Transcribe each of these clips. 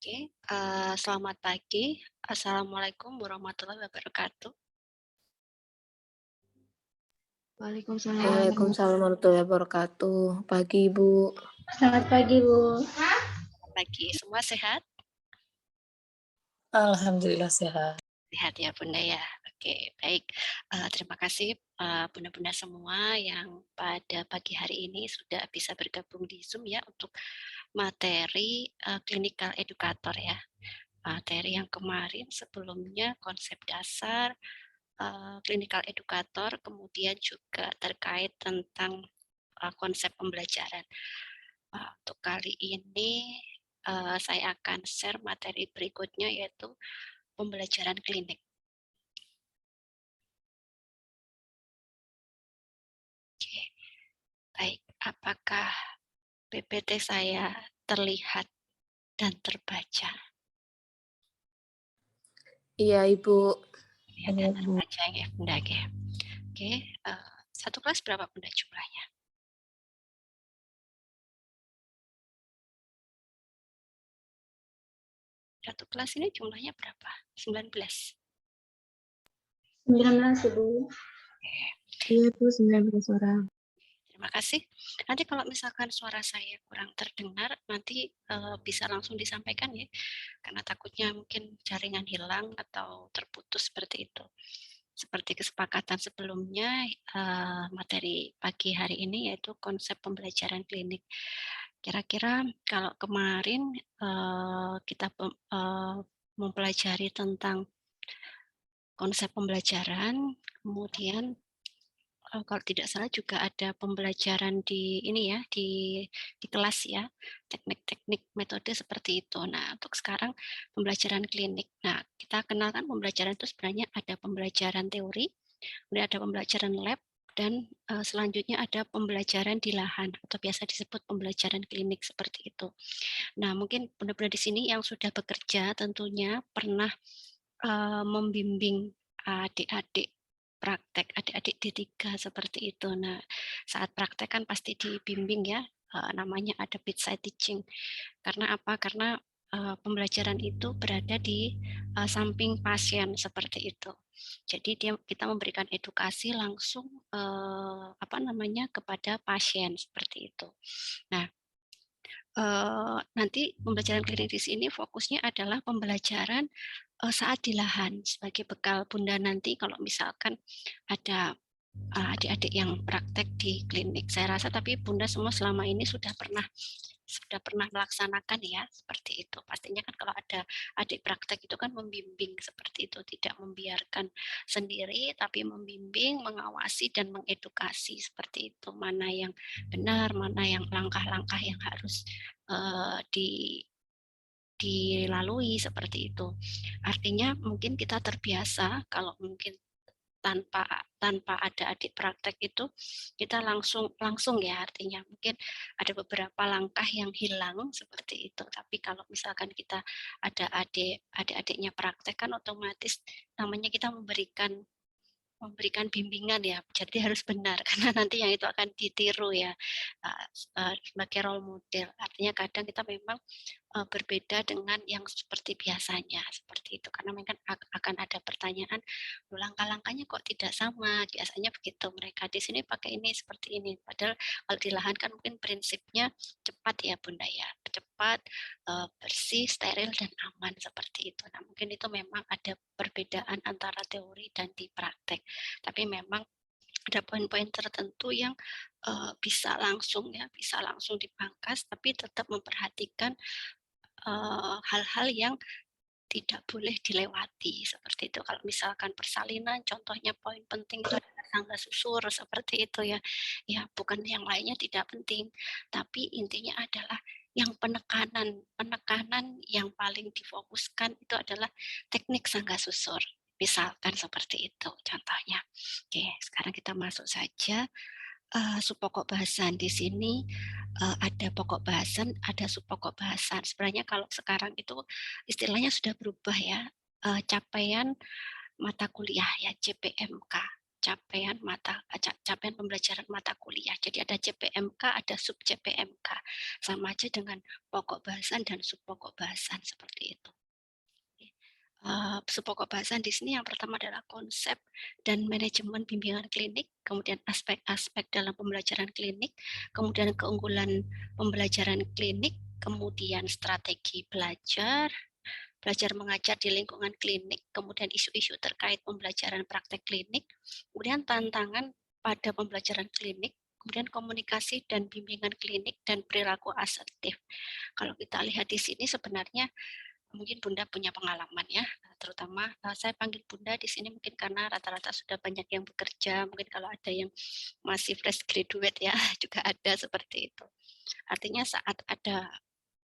Oke, selamat pagi. Assalamualaikum warahmatullahi wabarakatuh. Waalaikumsalam. Waalaikumsalam warahmatullahi wabarakatuh. Pagi, Ibu. Selamat pagi, Bu. Selamat pagi, semua sehat? Alhamdulillah sehat. Sehat ya Bunda ya. Oke, baik. Terima kasih Bunda-Bunda semua yang pada pagi hari ini sudah bisa bergabung di Zoom ya untuk materi clinical educator ya. Materi yang kemarin sebelumnya konsep dasar clinical educator, kemudian juga terkait tentang konsep pembelajaran. Untuk kali ini saya akan share materi berikutnya yaitu pembelajaran klinik. Oke, baik. Apakah PPT saya terlihat dan terbaca? Iya, Ibu. Terlihat dan terbaca ya, Bunda ya. Oke, satu kelas berapa Bunda jumlahnya? Satu kelas ini jumlahnya berapa? 19. 19, Ibu. Iya, Bu, 19 orang. Terima kasih. Nanti kalau misalkan suara saya kurang terdengar, nanti bisa langsung disampaikan ya, karena takutnya mungkin jaringan hilang atau terputus seperti itu. Seperti kesepakatan sebelumnya, materi pagi hari ini yaitu konsep pembelajaran klinik. Kira-kira kalau kemarin kita mempelajari tentang konsep pembelajaran, kemudian kalau tidak salah juga ada pembelajaran di ini ya, di kelas ya, teknik-teknik metode seperti itu. Nah, untuk sekarang pembelajaran klinik. Nah, kita kenalkan pembelajaran itu sebenarnya ada pembelajaran teori, kemudian ada pembelajaran lab, dan selanjutnya ada pembelajaran di lahan atau biasa disebut pembelajaran klinik seperti itu. Nah, mungkin benar-benar di sini yang sudah bekerja tentunya pernah membimbing adik-adik praktek, adik-adik D3 seperti itu. Nah, saat praktek kan pasti dibimbing ya, namanya ada bedside teaching. Karena apa? Karena pembelajaran itu berada di samping pasien seperti itu. Jadi kita memberikan edukasi langsung apa namanya kepada pasien seperti itu. Nah, nanti pembelajaran klinik di sini fokusnya adalah pembelajaran saat di lahan sebagai bekal Bunda nanti kalau misalkan ada adik-adik yang praktek di klinik. Saya rasa tapi Bunda semua selama ini sudah pernah melaksanakan ya seperti itu. Pastinya kan kalau ada adik praktek itu kan membimbing seperti itu, tidak membiarkan sendiri tapi membimbing, mengawasi dan mengedukasi seperti itu. Mana yang benar, mana yang langkah-langkah yang harus dilalui seperti itu. Artinya mungkin kita terbiasa kalau mungkin tanpa tanpa ada adik praktek itu kita langsung ya artinya mungkin ada beberapa langkah yang hilang seperti itu. Tapi kalau misalkan kita ada adik-adiknya praktek kan otomatis namanya kita memberikan bimbingan ya, jadi harus benar karena nanti yang itu akan ditiru ya sebagai role model. Artinya kadang kita memang berbeda dengan yang seperti biasanya, seperti itu. Karena mungkin akan ada pertanyaan, langkah-langkahnya kok tidak sama? Biasanya begitu, mereka di sini pakai ini seperti ini. Padahal kalau di lahan kan mungkin prinsipnya cepat ya Bunda ya, cepat, bersih, steril, dan aman seperti itu. Nah mungkin itu memang ada perbedaan antara teori dan di praktek. Tapi memang ada poin-poin tertentu yang bisa langsung dipangkas, tapi tetap memperhatikan hal-hal yang tidak boleh dilewati seperti itu. Kalau misalkan persalinan, contohnya poin penting itu adalah tangga susur seperti itu ya. Ya, bukan yang lainnya tidak penting, tapi intinya adalah yang penekanan yang paling difokuskan itu adalah teknik sangga susur. Misalkan seperti itu contohnya. Oke, sekarang kita masuk saja subpokok bahasan. Di sini ada pokok bahasan, ada subpokok bahasan. Sebenarnya kalau sekarang itu istilahnya sudah berubah ya, capaian mata kuliah ya, CPMK. capaian capaian pembelajaran mata kuliah. Jadi ada CPMK, ada sub CPMK. Sama aja dengan pokok bahasan dan sub pokok bahasan seperti itu. Pokok bahasan di sini yang pertama adalah konsep dan manajemen bimbingan klinik, kemudian aspek-aspek dalam pembelajaran klinik, kemudian keunggulan pembelajaran klinik, kemudian strategi belajar, belajar mengajar di lingkungan klinik, kemudian isu-isu terkait pembelajaran praktek klinik, kemudian tantangan pada pembelajaran klinik, kemudian komunikasi dan bimbingan klinik dan perilaku asertif. Kalau kita lihat di sini sebenarnya mungkin Bunda punya pengalaman ya, terutama saya panggil Bunda di sini mungkin karena rata-rata sudah banyak yang bekerja, mungkin kalau ada yang masih fresh graduate ya juga ada seperti itu. Artinya saat ada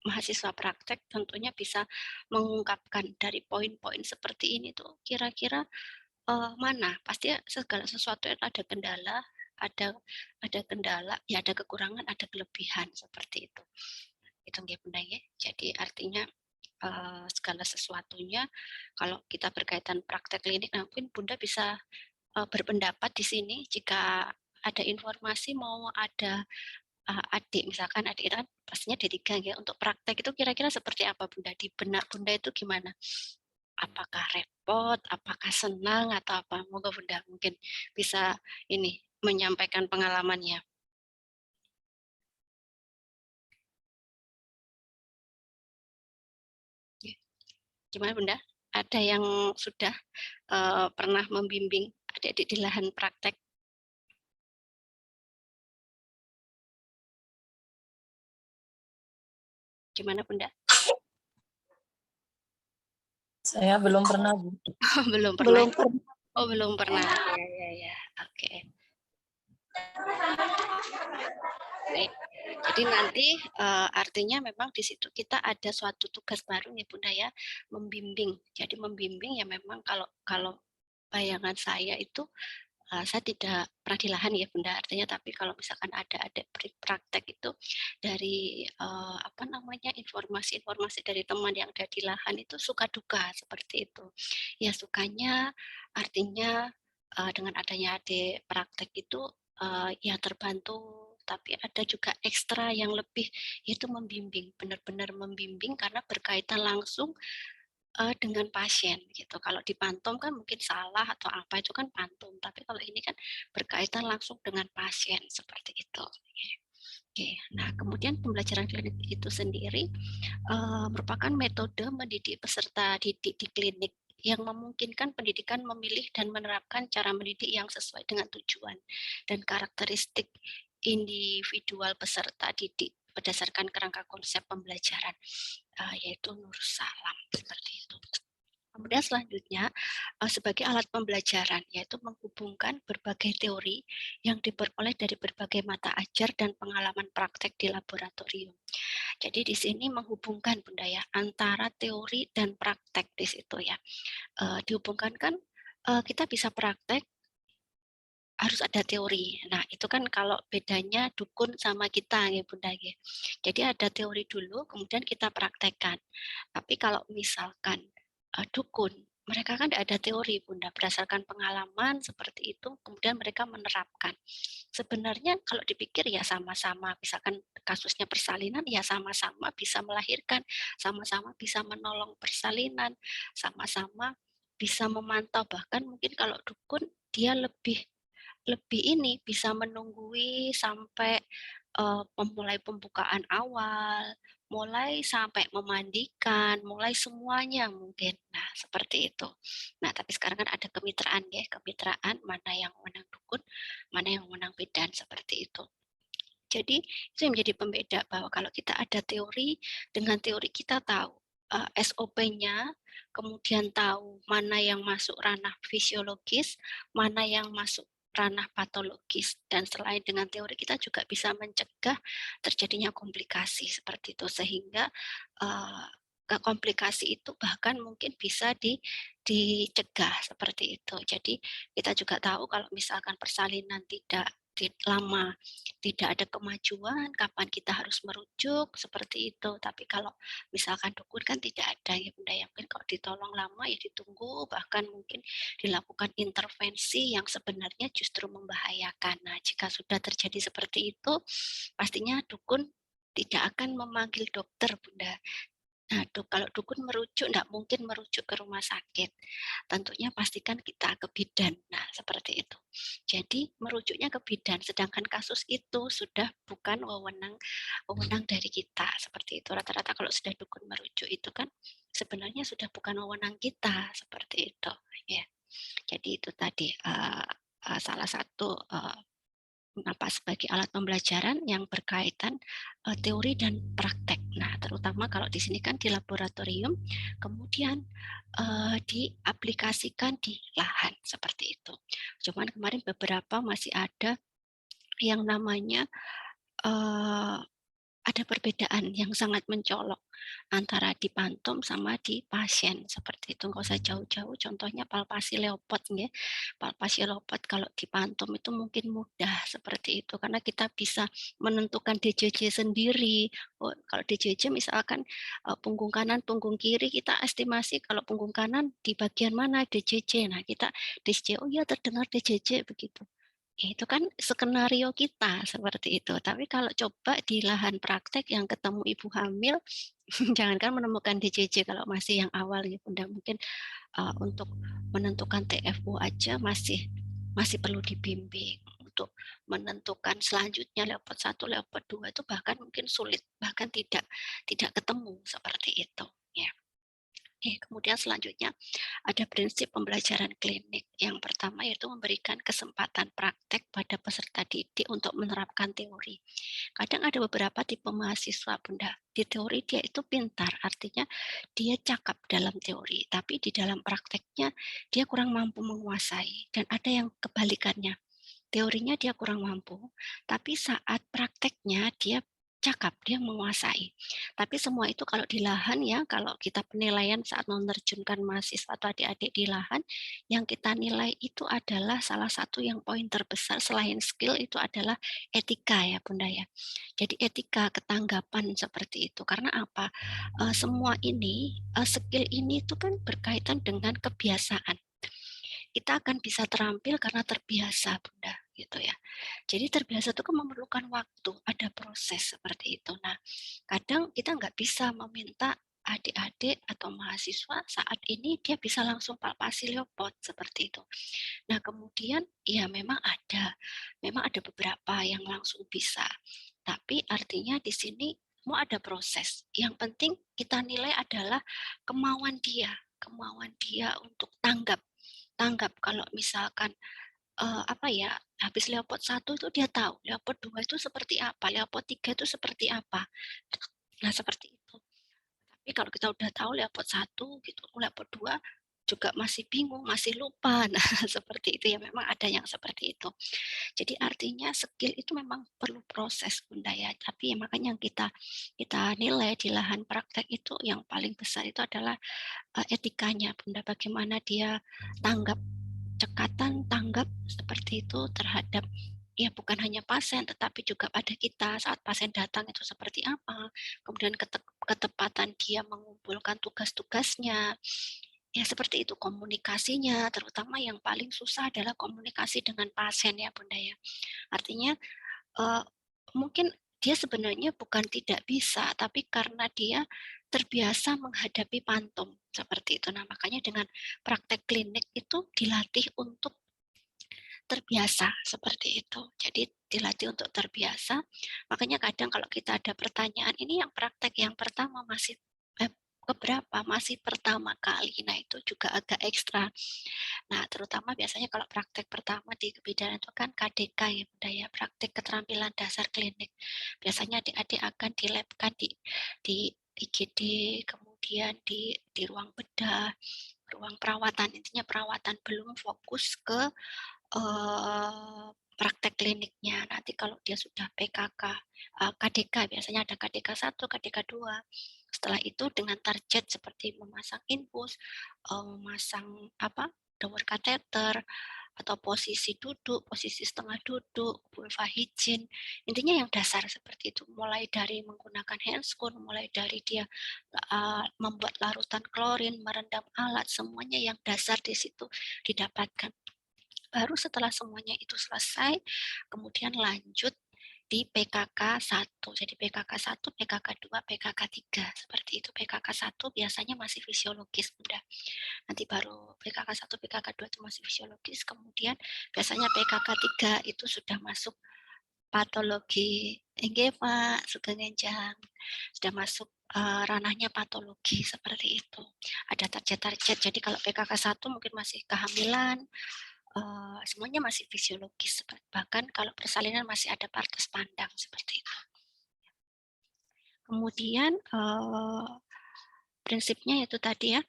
mahasiswa praktek tentunya bisa mengungkapkan dari poin-poin seperti ini tuh kira-kira mana pasti segala sesuatu yang ada ada kendala, ya ada kekurangan, ada kelebihan seperti itu. Itu nggih Bunda ya. Jadi artinya segala sesuatunya kalau kita berkaitan praktek klinik, nah mungkin Bunda bisa berpendapat di sini jika ada informasi mau ada adik, misalkan adik itu kan pastinya D3 ya, untuk praktek itu kira-kira seperti apa Bunda? Di benak Bunda itu gimana? Apakah repot, apakah senang, atau apa? Moga Bunda mungkin bisa ini menyampaikan pengalamannya. Gimana Bunda? Ada yang sudah pernah membimbing adik-adik di lahan praktek? Gimana Bunda? Saya belum pernah, Bu. Belum pernah. Belum pernah. Oh, belum pernah. Ya. Oke. Baik. Jadi nanti artinya memang di situ kita ada suatu tugas baru nih Bunda ya, membimbing. Jadi membimbing ya memang kalau bayangan saya itu saya tidak pernah di lahan ya Bunda, artinya tapi kalau misalkan ada praktek itu dari apa namanya informasi-informasi dari teman yang ada di lahan itu suka duka seperti itu. Ya sukanya artinya dengan adanya adik praktek itu ya terbantu, tapi ada juga ekstra yang lebih yaitu membimbing, benar-benar membimbing karena berkaitan langsung dengan pasien gitu. Kalau di pantom kan mungkin salah atau apa itu kan pantom, tapi kalau ini kan berkaitan langsung dengan pasien seperti itu. Oke, nah kemudian pembelajaran klinik itu sendiri merupakan metode mendidik peserta didik di klinik yang memungkinkan pendidikan memilih dan menerapkan cara mendidik yang sesuai dengan tujuan dan karakteristik individual peserta didik berdasarkan kerangka konsep pembelajaran, yaitu Nur Salam seperti itu. Kemudian selanjutnya sebagai alat pembelajaran, yaitu menghubungkan berbagai teori yang diperoleh dari berbagai mata ajar dan pengalaman praktek di laboratorium. Jadi di sini menghubungkan Bunda ya antara teori dan praktek di situ ya. Dihubungkan kan kita bisa praktek harus ada teori. Nah, itu kan kalau bedanya dukun sama kita ya Bunda ya. Jadi ada teori dulu kemudian kita praktekkan. Tapi kalau misalkan dukun, mereka kan tidak ada teori Bunda, berdasarkan pengalaman seperti itu kemudian mereka menerapkan. Sebenarnya kalau dipikir ya sama-sama, misalkan kasusnya persalinan ya sama-sama bisa melahirkan, sama-sama bisa menolong persalinan, sama-sama bisa memantau, bahkan mungkin kalau dukun dia lebih ini bisa menunggui sampai memulai pembukaan awal, mulai sampai memandikan, mulai semuanya mungkin. Nah, seperti itu. Nah, tapi sekarang kan ada kemitraan ya, kemitraan mana yang menang dukun, mana yang menang bidan seperti itu. Jadi itu yang menjadi pembeda bahwa kalau kita ada teori, dengan teori kita tahu SOP-nya, kemudian tahu mana yang masuk ranah fisiologis, mana yang masuk ranah patologis, dan selain dengan teori kita juga bisa mencegah terjadinya komplikasi seperti itu, sehingga komplikasi itu bahkan mungkin bisa dicegah seperti itu. Jadi kita juga tahu kalau misalkan persalinan tidak lama, tidak ada kemajuan, kapan kita harus merujuk, seperti itu. Tapi kalau misalkan dukun kan tidak ada ya Bunda ya, mungkin kalau ditolong lama ya ditunggu, bahkan mungkin dilakukan intervensi yang sebenarnya justru membahayakan. Nah, jika sudah terjadi seperti itu, pastinya dukun tidak akan memanggil dokter Bunda. Nah, kalau dukun merujuk, enggak mungkin merujuk ke rumah sakit. Tentunya pastikan kita ke bidan. Nah, seperti itu. Jadi merujuknya ke bidan, sedangkan kasus itu sudah bukan wewenang dari kita. Seperti itu. Rata-rata kalau sudah dukun merujuk itu kan sebenarnya sudah bukan wewenang kita. Seperti itu. Ya. Jadi itu tadi salah satu sebagai alat pembelajaran yang berkaitan teori dan praktek. Nah, terutama kalau di sini kan di laboratorium, kemudian diaplikasikan di lahan seperti itu. Cuman kemarin beberapa masih ada yang namanya ada perbedaan yang sangat mencolok antara di pantom sama di pasien, seperti itu. Nggak usah jauh-jauh, contohnya palpasi leopard ya. Palpasi leopard kalau di pantom itu mungkin mudah seperti itu, karena kita bisa menentukan DJJ sendiri. Oh, kalau DJJ misalkan punggung kanan, punggung kiri, kita estimasi kalau punggung kanan di bagian mana DJJ. Nah, kita DJJ, oh iya terdengar DJJ begitu. Itu kan skenario kita seperti itu. Tapi kalau coba di lahan praktek yang ketemu ibu hamil, jangankan menemukan DJJ kalau masih yang awal ya Bunda, mungkin untuk menentukan TFU aja masih perlu dibimbing. Untuk menentukan selanjutnya leopard 1, leopard 2 itu bahkan mungkin sulit, bahkan tidak ketemu seperti itu. Ya. Oke, kemudian selanjutnya ada prinsip pembelajaran klinik. Yang pertama yaitu memberikan kesempatan praktek pada peserta didik untuk menerapkan teori. Kadang ada beberapa tipe mahasiswa Bunda. Di teori dia itu pintar, artinya dia cakap dalam teori, tapi di dalam prakteknya dia kurang mampu menguasai. Dan ada yang kebalikannya. Teorinya dia kurang mampu, tapi saat prakteknya dia cakap, dia menguasai. Tapi semua itu kalau di lahan ya, kalau kita penilaian saat menerjunkan mahasiswa atau adik-adik di lahan, yang kita nilai itu adalah salah satu yang poin terbesar selain skill itu adalah etika ya Bunda ya. Jadi etika ketanggapan seperti itu. Karena apa? Semua ini, skill ini itu kan berkaitan dengan kebiasaan. Kita akan bisa terampil karena terbiasa Bunda gitu ya. Jadi terbiasa itu kan memerlukan waktu, ada proses seperti itu. Nah, kadang kita nggak bisa meminta adik-adik atau mahasiswa saat ini dia bisa langsung palpasi leopard seperti itu. Nah, kemudian ya memang ada beberapa yang langsung bisa. Tapi artinya di sini mau ada proses. Yang penting kita nilai adalah kemauan dia untuk tanggap kalau misalkan habis Leopard 1 itu dia tahu, Leopard 2 itu seperti apa, Leopard 3 itu seperti apa. Nah, seperti itu. Tapi kalau kita udah tahu Leopard 1 gitu, Leopard 2 juga masih bingung, masih lupa. Nah, seperti itu ya, memang ada yang seperti itu. Jadi artinya skill itu memang perlu proses Bunda ya. Tapi ya makanya yang kita nilai di lahan praktek itu yang paling besar itu adalah etikanya Bunda, bagaimana dia tanggap cekatan tanggap seperti itu terhadap ya bukan hanya pasien tetapi juga pada kita saat pasien datang itu seperti apa, kemudian ketepatan dia mengumpulkan tugas-tugasnya, ya seperti itu komunikasinya, terutama yang paling susah adalah komunikasi dengan pasien ya Bunda ya. Artinya Eee, mungkin dia sebenarnya bukan tidak bisa, tapi karena dia terbiasa menghadapi pantom, seperti itu. Nah, makanya dengan praktek klinik itu dilatih untuk terbiasa, seperti itu. Jadi dilatih untuk terbiasa, makanya kadang kalau kita ada pertanyaan, "Ini yang praktek yang pertama masih keberapa?" "Masih pertama kali." Nah, itu juga agak ekstra. Nah, terutama biasanya kalau praktek pertama di kebidanan itu kan KDK ya, Bunda ya, praktek keterampilan dasar klinik. Biasanya adik-adik akan dilabkan di IGD, kemudian di ruang bedah, ruang perawatan, intinya perawatan, belum fokus ke praktek kliniknya. Nanti kalau dia sudah PKK, KDK, biasanya ada KDK 1, KDK 2. Setelah itu dengan target seperti memasang infus, memasang dower kateter, atau posisi duduk, posisi setengah duduk, vulva hijin. Intinya yang dasar seperti itu, mulai dari menggunakan handscoon, mulai dari dia membuat larutan klorin, merendam alat, semuanya yang dasar di situ didapatkan. Baru setelah semuanya itu selesai, kemudian lanjut di PKK 1. Jadi PKK 1, PKK 2, PKK 3. Seperti itu. PKK 1 biasanya masih fisiologis, Bunda. Nanti baru PKK 1, PKK 2 itu masih fisiologis, kemudian biasanya PKK 3 itu sudah masuk patologi engema, sugeng enjang, sudah masuk ranahnya patologi seperti itu. Ada target-target. Jadi kalau PKK 1 mungkin masih kehamilan, semuanya masih fisiologis. Bahkan kalau persalinan masih ada partes pandang seperti itu. Kemudian prinsipnya itu tadi ya,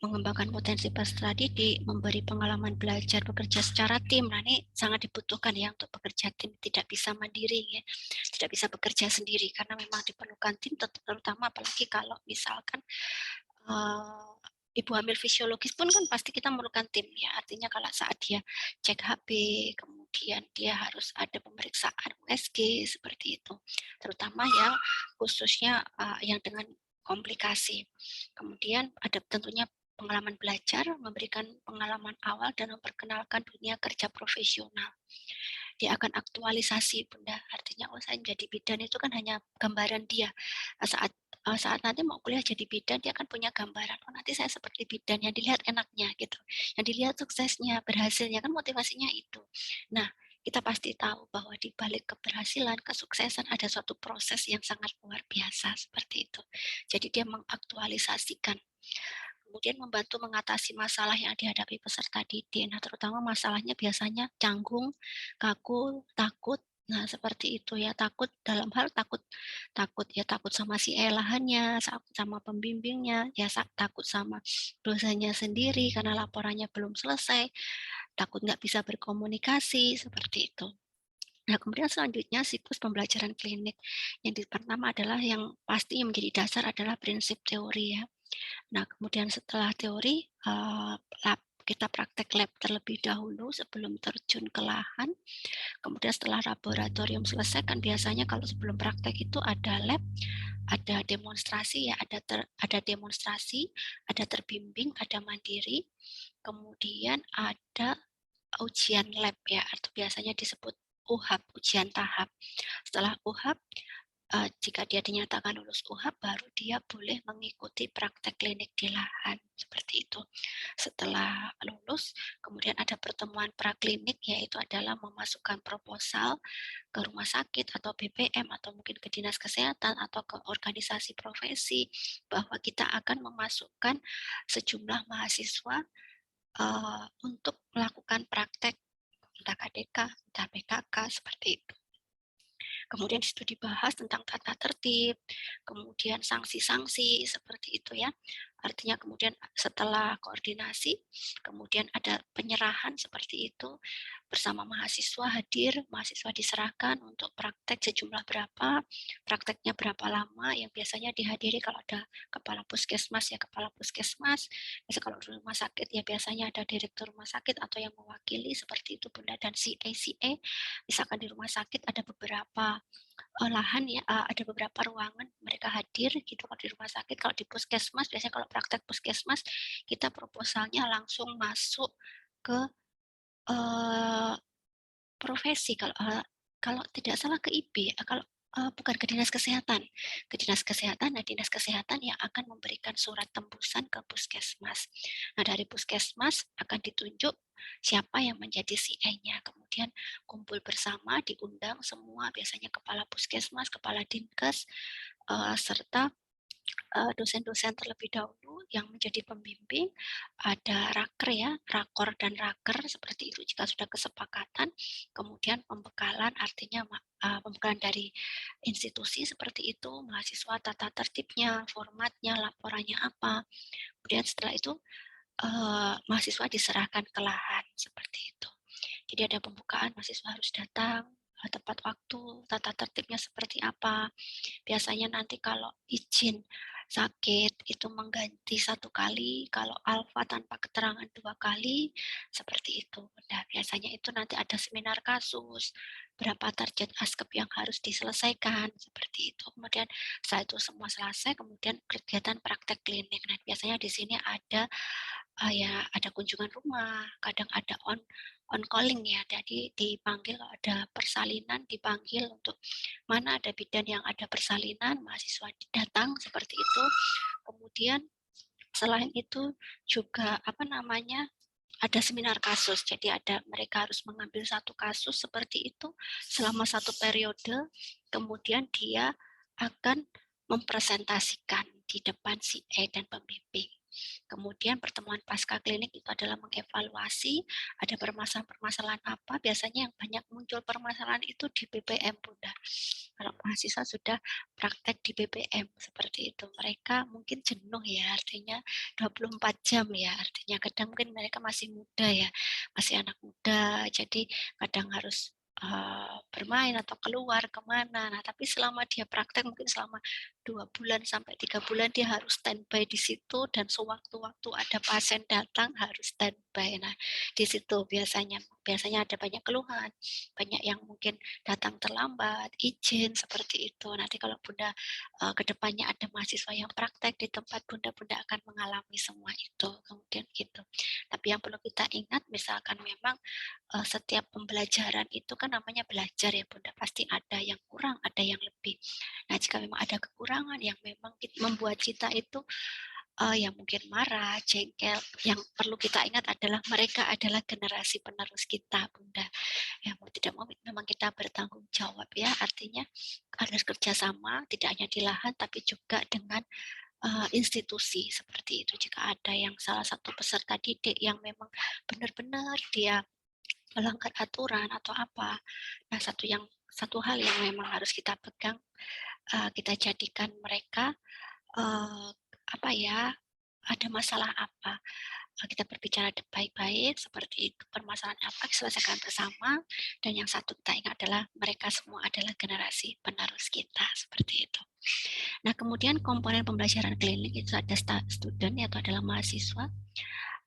mengembangkan potensi peserta didik, memberi pengalaman belajar bekerja secara tim. Nah, ini sangat dibutuhkan ya untuk bekerja tim, tidak bisa mandiri ya, tidak bisa bekerja sendiri karena memang diperlukan tim, terutama apalagi kalau misalkan ibu hamil fisiologis pun kan pasti kita memerlukan tim ya. Artinya kalau saat dia cek HB, kemudian dia harus ada pemeriksaan USG seperti itu. Terutama yang khususnya yang dengan komplikasi. Kemudian ada tentunya pengalaman belajar, memberikan pengalaman awal dan memperkenalkan dunia kerja profesional. Dia akan aktualisasi, Bunda. Artinya, oh saya menjadi bidan itu kan hanya gambaran dia. Saat nanti mau kuliah jadi bidan, dia akan punya gambaran. Oh nanti saya seperti bidan, yang dilihat enaknya gitu. Yang dilihat suksesnya, berhasilnya, kan motivasinya itu. Nah, kita pasti tahu bahwa di balik keberhasilan, kesuksesan ada suatu proses yang sangat luar biasa seperti itu. Jadi dia mengaktualisasikan, kemudian membantu mengatasi masalah yang dihadapi peserta didik. Nah, terutama masalahnya biasanya canggung, kaku, takut. Nah, seperti itu ya, takut dalam hal takut sama si elahannya, sama pembimbingnya, ya takut sama dosanya sendiri karena laporannya belum selesai, takut nggak bisa berkomunikasi, seperti itu. Nah, kemudian selanjutnya siklus pembelajaran klinik. Yang pertama adalah yang pasti yang menjadi dasar adalah prinsip teori ya. Nah, kemudian setelah teori, kita praktek lab terlebih dahulu sebelum terjun ke lahan. Kemudian setelah laboratorium selesai, kan biasanya kalau sebelum praktek itu ada lab, ada demonstrasi ya, ada demonstrasi, ada terbimbing, ada mandiri, kemudian ada ujian lab ya, atau biasanya disebut UHAP, ujian tahap. Setelah UHAP, jika dia dinyatakan lulus UHAP, baru dia boleh mengikuti praktek klinik di lahan, seperti itu. Setelah lulus, kemudian ada pertemuan praklinik, yaitu adalah memasukkan proposal ke rumah sakit atau BPM atau mungkin ke dinas kesehatan atau ke organisasi profesi, bahwa kita akan memasukkan sejumlah mahasiswa untuk melakukan praktek entah KDK, entah PKK, seperti itu. Kemudian di situ dibahas tentang tata tertib, kemudian sanksi-sanksi seperti itu ya. Artinya kemudian setelah koordinasi, kemudian ada penyerahan seperti itu bersama mahasiswa hadir, mahasiswa diserahkan untuk praktek sejumlah berapa, prakteknya berapa lama, yang biasanya dihadiri kalau ada kepala puskesmas ya kepala puskesmas, biasanya kalau di rumah sakit ya biasanya ada direktur rumah sakit atau yang mewakili seperti itu Bunda, dan CA, misalkan di rumah sakit ada beberapa lahan ya, ada beberapa ruangan mereka hadir gitu kalau di rumah sakit. Kalau di puskesmas, biasanya kalau praktek puskesmas, kita proposalnya langsung masuk ke profesi, kalau tidak salah ke IB, kalau bukan ke dinas kesehatan. Ke dinas kesehatan, nah dinas kesehatan yang akan memberikan surat tembusan ke puskesmas. Nah dari puskesmas akan ditunjuk siapa yang menjadi CA-nya. Kemudian kumpul bersama, diundang semua, biasanya kepala puskesmas, kepala dinkes, serta dosen-dosen terlebih dahulu yang menjadi pembimbing, ada raker ya, rakor dan raker seperti itu jika sudah kesepakatan, kemudian pembekalan artinya pembekalan dari institusi seperti itu, mahasiswa tata tertibnya, formatnya, laporannya apa, kemudian setelah itu mahasiswa diserahkan ke lahan seperti itu. Jadi ada pembukaan, mahasiswa harus datang, tepat waktu, tata tertibnya seperti apa. Biasanya nanti kalau izin sakit itu mengganti 1 kali, kalau alfa tanpa keterangan 2 kali, seperti itu. Nah, biasanya itu nanti ada seminar kasus, berapa target askep yang harus diselesaikan, seperti itu. Kemudian setelah itu semua selesai, kemudian kegiatan praktek klinik. Nah, biasanya di sini ada ya ada kunjungan rumah, kadang ada on calling ya. Jadi dipanggil kalau ada persalinan, dipanggil untuk mana ada bidan yang ada persalinan, mahasiswa datang seperti itu. Kemudian selain itu juga apa namanya ada seminar kasus. Jadi ada mereka harus mengambil 1 kasus seperti itu selama 1 periode. Kemudian dia akan mempresentasikan di depan CE dan pembimbing. Kemudian pertemuan pasca klinik itu adalah mengevaluasi ada permasalahan-permasalahan apa. Biasanya yang banyak muncul permasalahan itu di BPM, Bunda. Kalau mahasiswa sudah praktek di BPM seperti itu. Mereka mungkin jenuh ya, artinya 24 jam ya, artinya kadang mungkin mereka masih muda ya, masih anak muda, jadi kadang harus bermain atau keluar kemana. Nah, tapi selama dia praktek mungkin selama 2 bulan sampai 3 bulan dia harus standby di situ dan sewaktu-waktu ada pasien datang harus standby. Nah, di situ biasanya ada banyak keluhan, banyak yang mungkin datang terlambat, izin seperti itu. Nanti kalau Bunda ke depannya ada mahasiswa yang praktek di tempat Bunda, Bunda akan mengalami semua itu. Kemudian gitu. Tapi yang perlu kita ingat, misalkan memang setiap pembelajaran itu kan namanya belajar ya Bunda, pasti ada yang kurang, ada yang lebih. Nah, jika memang ada kekurangan yang memang membuat kita itu yang mungkin marah, jengkel, yang perlu kita ingat adalah mereka adalah generasi penerus kita, Bunda. Ya mau tidak mau memang kita bertanggung jawab ya, artinya harus kerjasama, tidak hanya di lahan tapi juga dengan institusi seperti itu. Jika ada yang salah satu peserta didik yang memang benar-benar dia melanggar aturan atau apa, nah satu hal yang memang harus kita pegang, kita jadikan mereka apa ya, ada masalah apa, kita berbicara baik-baik seperti itu, permasalahan apa selesaikan bersama, dan yang satu kita ingat adalah mereka semua adalah generasi penerus kita, seperti itu. Nah, kemudian komponen pembelajaran klinik itu ada student, yaitu adalah mahasiswa,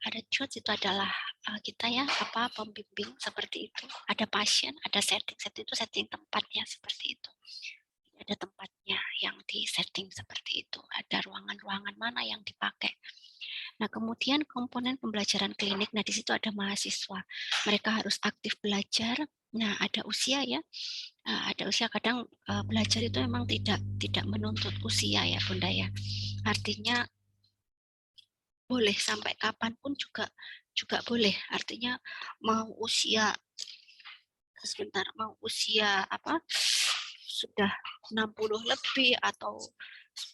ada coach itu adalah kita ya, apa pembimbing seperti itu, ada pasien, ada setting itu setting tempatnya seperti itu. Ada tempatnya yang di-setting seperti itu, ada ruangan-ruangan mana yang dipakai. Nah, kemudian komponen pembelajaran klinik, nah di situ ada mahasiswa. Mereka harus aktif belajar. Nah, ada usia ya. Ada usia kadang belajar itu memang tidak menuntut usia ya, Bunda ya. Artinya boleh sampai kapanpun juga boleh. Artinya mau usia sebentar, mau usia apa? Sudah 60 lebih atau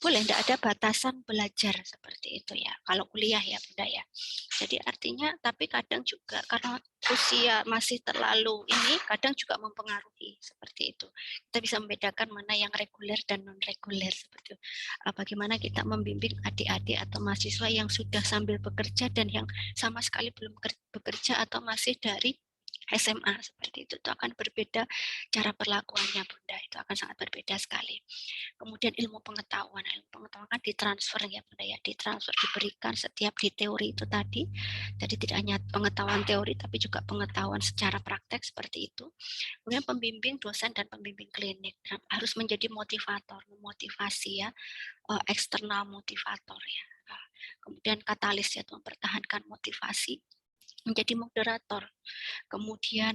boleh, tidak ada batasan belajar seperti itu ya. Kalau kuliah ya Bunda ya. Jadi artinya, tapi kadang juga karena usia masih terlalu ini, kadang juga mempengaruhi seperti itu. Kita bisa membedakan mana yang reguler dan non reguler seperti itu. Bagaimana kita membimbing adik-adik atau mahasiswa yang sudah sambil bekerja dan yang sama sekali belum bekerja atau masih dari SMA seperti itu akan berbeda cara perlakuannya Bunda, itu akan sangat berbeda sekali. Kemudian ilmu pengetahuan kan ditransfer ya Bunda ya, ditransfer diberikan setiap di teori itu tadi. Jadi tidak hanya pengetahuan teori tapi juga pengetahuan secara praktek seperti itu. Kemudian pembimbing dosen dan pembimbing klinik harus menjadi motivator, memotivasi ya, eksternal motivator ya. Kemudian katalis yaitu mempertahankan motivasi, menjadi moderator, kemudian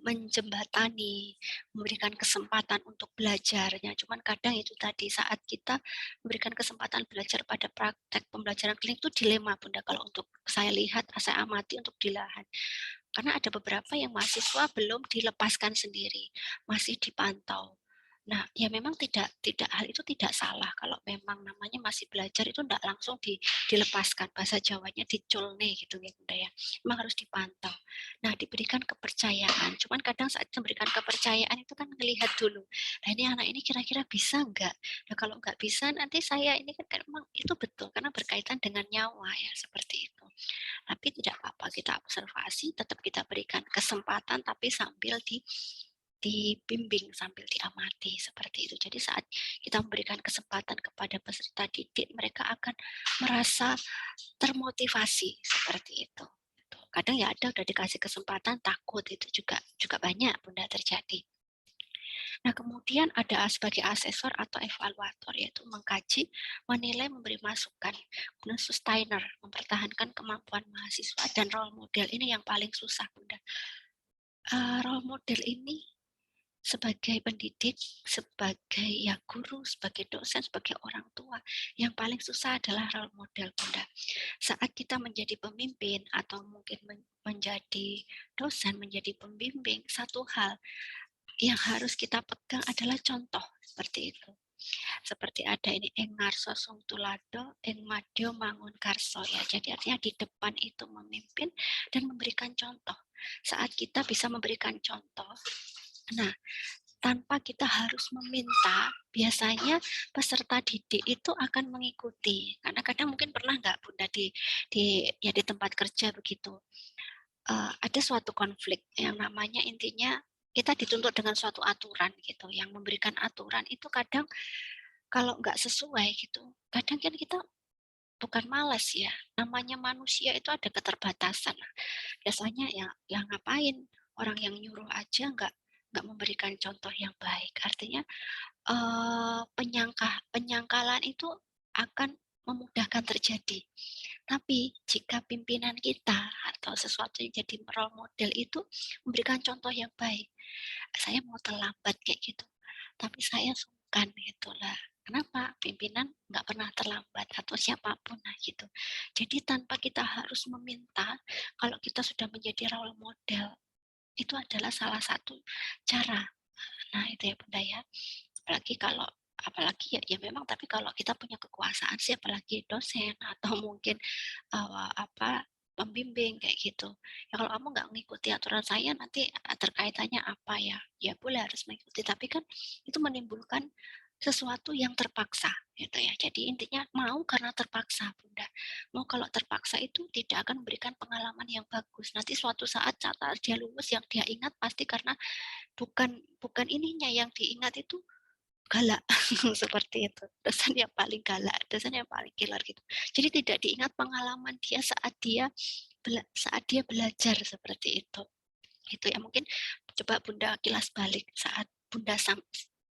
menjembatani, memberikan kesempatan untuk belajarnya. Cuman kadang itu tadi saat kita memberikan kesempatan belajar pada praktek pembelajaran klinik itu dilema Bunda, kalau untuk saya lihat, saya amati untuk di lahan. Karena ada beberapa yang mahasiswa belum dilepaskan sendiri, masih dipantau. Nah, ya memang tidak hal itu tidak salah kalau memang namanya masih belajar itu tidak langsung dilepaskan, bahasa Jawanya diculne gitu ya Bunda ya. Memang harus dipantau. Nah, diberikan kepercayaan. Cuman kadang saat memberikan kepercayaan itu kan melihat dulu. Nah, ini anak ini kira-kira bisa enggak? Nah, kalau enggak bisa nanti saya ini kan memang itu betul karena berkaitan dengan nyawa ya seperti itu. Tapi tidak apa-apa kita observasi, tetap kita berikan kesempatan tapi sambil dibimbing, sambil diamati seperti itu. Jadi saat kita kita memberikan kesempatan kepada peserta didik, mereka akan merasa termotivasi seperti itu. Kadang ya ada udah dikasih kesempatan takut, itu juga banyak Bunda terjadi. Nah, kemudian ada sebagai asesor atau evaluator, yaitu mengkaji, menilai, memberi masukan. Kemudian sustainer, mempertahankan kemampuan mahasiswa, dan role model ini yang paling susah Bunda. Role model ini sebagai pendidik, sebagai ya guru, sebagai dosen, sebagai orang tua, yang paling susah adalah role model Bunda. Saat kita menjadi pemimpin atau mungkin menjadi dosen, menjadi pembimbing, satu hal yang harus kita pegang adalah contoh seperti itu. Seperti ada ini ing ngarsa sung tulado, ing madya mangun karso ya. Jadi artinya di depan itu memimpin dan memberikan contoh. Saat kita bisa memberikan contoh, nah tanpa kita harus meminta, biasanya peserta didik itu akan mengikuti. Karena kadang mungkin pernah nggak Bunda di tempat kerja begitu, ada suatu konflik yang namanya intinya kita dituntut dengan suatu aturan gitu, yang memberikan aturan itu kadang kalau nggak sesuai gitu, kadang kan kita bukan malas ya, namanya manusia itu ada keterbatasan. Biasanya ya ngapain orang yang nyuruh aja nggak memberikan contoh yang baik. Artinya penyangkalan itu akan memudahkan terjadi. Tapi jika pimpinan kita atau sesuatu yang jadi role model itu memberikan contoh yang baik, saya mau terlambat kayak gitu, tapi saya sungkan gitulah. Kenapa? Pimpinan nggak pernah terlambat atau siapapun lah gitu. Jadi tanpa kita harus meminta, kalau kita sudah menjadi role model, itu adalah salah satu cara. Nah itu ya Bunda ya. Apalagi ya memang, tapi kalau kita punya kekuasaan sih, apalagi dosen atau mungkin pembimbing kayak gitu. Ya kalau kamu nggak mengikuti aturan saya nanti terkaitannya apa ya? Ya boleh harus mengikuti, tapi kan itu menimbulkan sesuatu yang terpaksa gitu ya. Jadi intinya mau karena terpaksa Bunda. Mau kalau terpaksa itu tidak akan memberikan pengalaman yang bagus. Nanti suatu saat dia lulus yang dia ingat pasti karena bukan bukan ininya yang diingat itu galak seperti itu. Dosen yang paling galak, dosen yang paling killer gitu. Jadi tidak diingat pengalaman dia saat dia belajar seperti itu. Itu ya mungkin coba Bunda kilas balik saat Bunda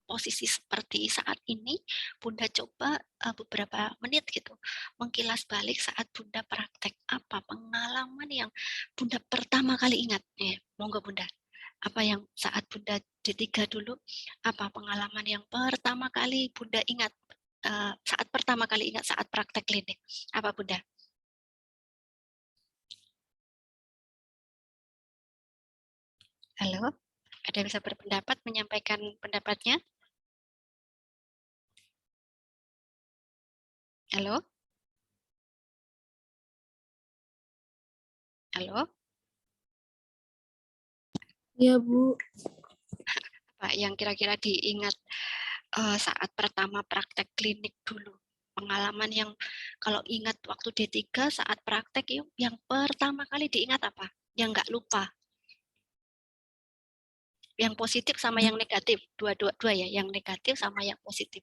posisi seperti saat ini, Bunda coba beberapa menit gitu mengkilas balik saat Bunda praktek apa pengalaman yang Bunda pertama kali ingat. Monggo Bunda. Apa yang saat Bunda D3 dulu, apa pengalaman yang pertama kali Bunda ingat saat praktek klinik? Apa Bunda? Halo? Ada yang bisa berpendapat, menyampaikan pendapatnya? Halo? Halo? Iya, Bu. Apa yang kira-kira diingat saat pertama praktek klinik dulu? Pengalaman yang kalau ingat waktu D3 saat praktek yang pertama kali diingat apa? Yang nggak lupa. Yang positif sama yang negatif. Dua ya, yang negatif sama yang positif.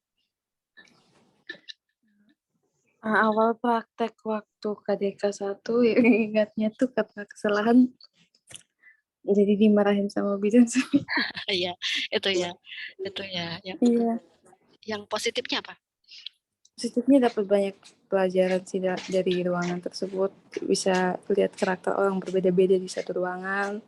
Awal praktek waktu KDK 1 yang ingatnya tuh kata kesalahan jadi dimarahin sama bidan. Iya, itu ya. Iya. Yang positifnya apa? Positifnya dapat banyak pelajaran sih dari ruangan tersebut. Bisa lihat karakter orang berbeda-beda di satu ruangan.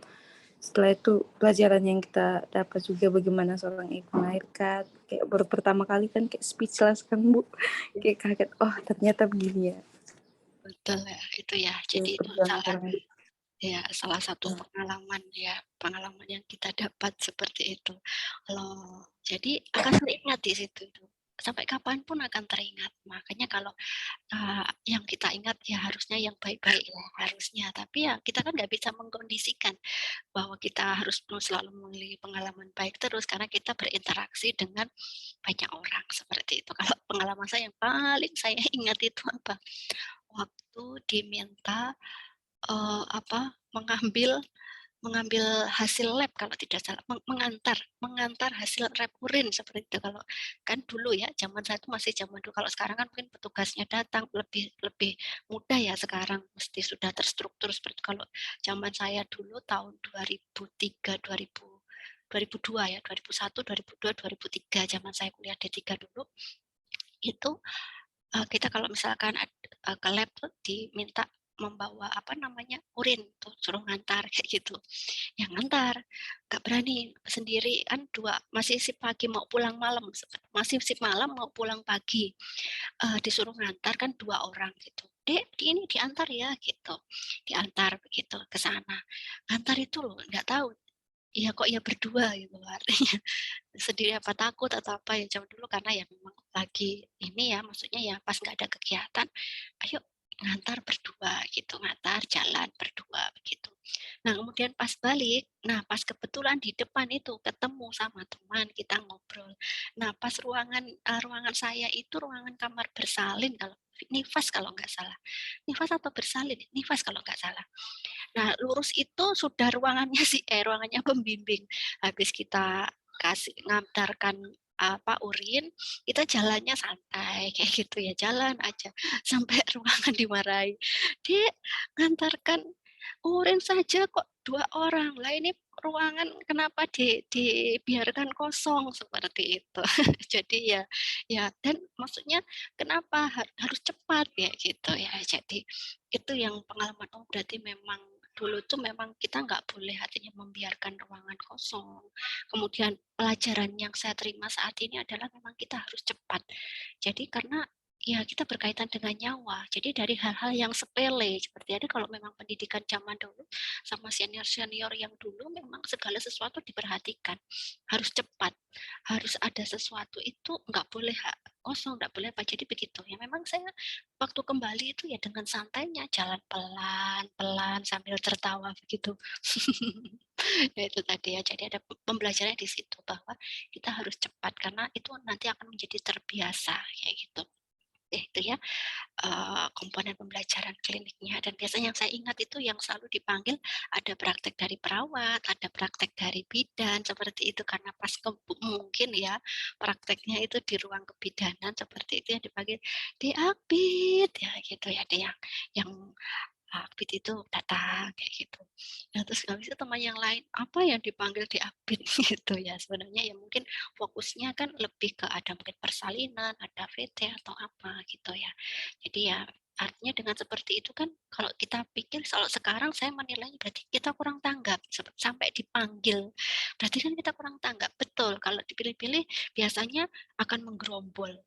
Setelah itu pelajaran yang kita dapat juga bagaimana seorang ibu melahirkan. Kayak baru pertama kali kan kayak speechless kan Bu. Kayak kaget, oh ternyata begini ya. Betul ya, itu ya. Jadi itu salah satu pengalaman yang kita dapat seperti itu. Jadi akan teringat di situ itu. Sampai kapanpun akan teringat. Makanya kalau yang kita ingat ya harusnya yang baik-baik ya harusnya. Tapi ya kita kan nggak bisa mengkondisikan bahwa kita harus selalu memiliki pengalaman baik terus karena kita berinteraksi dengan banyak orang seperti itu. Kalau pengalaman saya yang paling saya ingat itu apa? Waktu diminta mengambil mengambil hasil lab kalau tidak salah, mengantar hasil lab urin seperti itu. Kalau kan dulu ya, zaman saya itu masih zaman dulu. Kalau sekarang kan mungkin petugasnya datang lebih lebih mudah ya sekarang, mesti sudah terstruktur seperti itu. Kalau zaman saya dulu tahun 2003, 2002 ya, 2001, 2002, 2003 zaman saya kuliah D3 dulu, itu kita kalau misalkan ke lab tuh diminta membawa apa namanya urin tuh suruh ngantar kayak gitu, yang ngantar nggak berani sendiri kan masih sip pagi mau pulang malam, masih sip malam mau pulang pagi, disuruh ngantar kan 2 orang gitu, dek ini diantar ya gitu, diantar begitu ke sana, ngantar itu loh nggak tahu ya kok ya berdua gitu artinya sendiri apa takut atau apa ya zaman dulu karena ya memang lagi ini ya maksudnya ya pas nggak ada kegiatan ayo ngantar berdua gitu ngantar jalan berdua begitu. Nah kemudian pas balik, nah pas kebetulan di depan itu ketemu sama teman kita ngobrol. Nah pas ruangan saya itu ruangan kamar bersalin kalau nifas kalau nggak salah, nifas atau bersalin, nifas kalau nggak salah. Nah, lurus itu sudah ruangannya ruangannya pembimbing. Habis kita ngantarkan apa urin, kita jalannya santai kayak gitu ya, jalan aja sampai ruangan dimarahi. Dek, ngantarkan urin saja kok 2 orang. Lah ini ruangan kenapa dibiarkan kosong seperti itu. Jadi ya dan maksudnya kenapa harus cepat ya gitu ya. Jadi itu yang pengalaman berarti memang dulu tuh memang kita nggak boleh artinya membiarkan ruangan kosong. Kemudian pelajaran yang saya terima saat ini adalah memang kita harus cepat. Jadi karena ya kita berkaitan dengan nyawa. Jadi dari hal-hal yang sepele seperti ada kalau memang pendidikan zaman dulu sama senior-senior yang dulu memang segala sesuatu diperhatikan. Harus cepat, harus ada sesuatu itu nggak boleh kosong, nggak boleh apa. Jadi begitu. Ya memang saya waktu kembali itu ya dengan santainya jalan pelan-pelan sambil tertawa begitu. Ya itu tadi ya. Jadi ada pembelajarannya di situ bahwa kita harus cepat karena itu nanti akan menjadi terbiasa kayak gitu. Itu ya komponen pembelajaran kliniknya dan biasanya yang saya ingat itu yang selalu dipanggil ada praktek dari perawat, ada praktek dari bidan seperti itu karena pas mungkin ya prakteknya itu di ruang kebidanan seperti itu yang dipanggil diapit ya gitu ya ada yang Akbit itu datang kayak gitu. Nah terus habis itu teman yang lain, apa yang dipanggil di Akbit gitu ya. Sebenarnya ya mungkin fokusnya kan lebih ke ada mungkin persalinan, ada VT atau apa gitu ya. Jadi ya artinya dengan seperti itu kan kalau kita pikir kalau sekarang saya menilainya berarti kita kurang tanggap sampai dipanggil. Berarti kan kita kurang tanggap. Betul kalau dipilih-pilih biasanya akan menggerombol.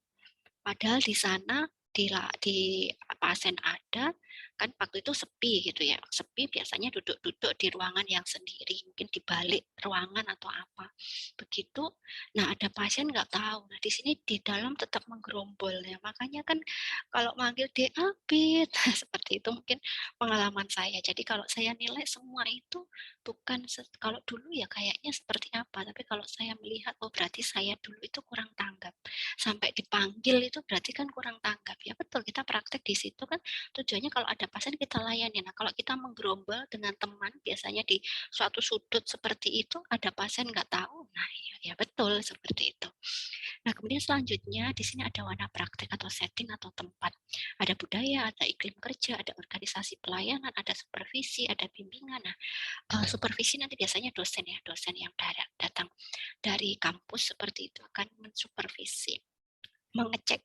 Padahal di sana di pasien ada, kan waktu itu sepi gitu ya, sepi biasanya duduk-duduk di ruangan yang sendiri, mungkin di balik ruangan atau apa. Begitu, nah ada pasien nggak tahu. Nah di sini di dalam tetap menggerombol ya, makanya kan kalau manggil DAP seperti itu mungkin pengalaman saya. Jadi kalau saya nilai semua itu bukan kalau dulu ya kayaknya seperti apa, tapi kalau saya melihat oh berarti saya dulu itu kurang tanggap sampai dipanggil itu berarti kan kurang tanggap. Ya betul, kita praktek di situ kan tujuannya kalau ada pasien kita layani. Nah, kalau kita menggerombol dengan teman, biasanya di suatu sudut seperti itu ada pasien nggak tahu. Nah, ya betul seperti itu. Nah, kemudian selanjutnya di sini ada warna praktek atau setting atau tempat. Ada budaya, ada iklim kerja, ada organisasi pelayanan, ada supervisi, ada bimbingan. Nah, supervisi nanti biasanya dosen ya, dosen yang datang dari kampus seperti itu akan mensupervisi, mengecek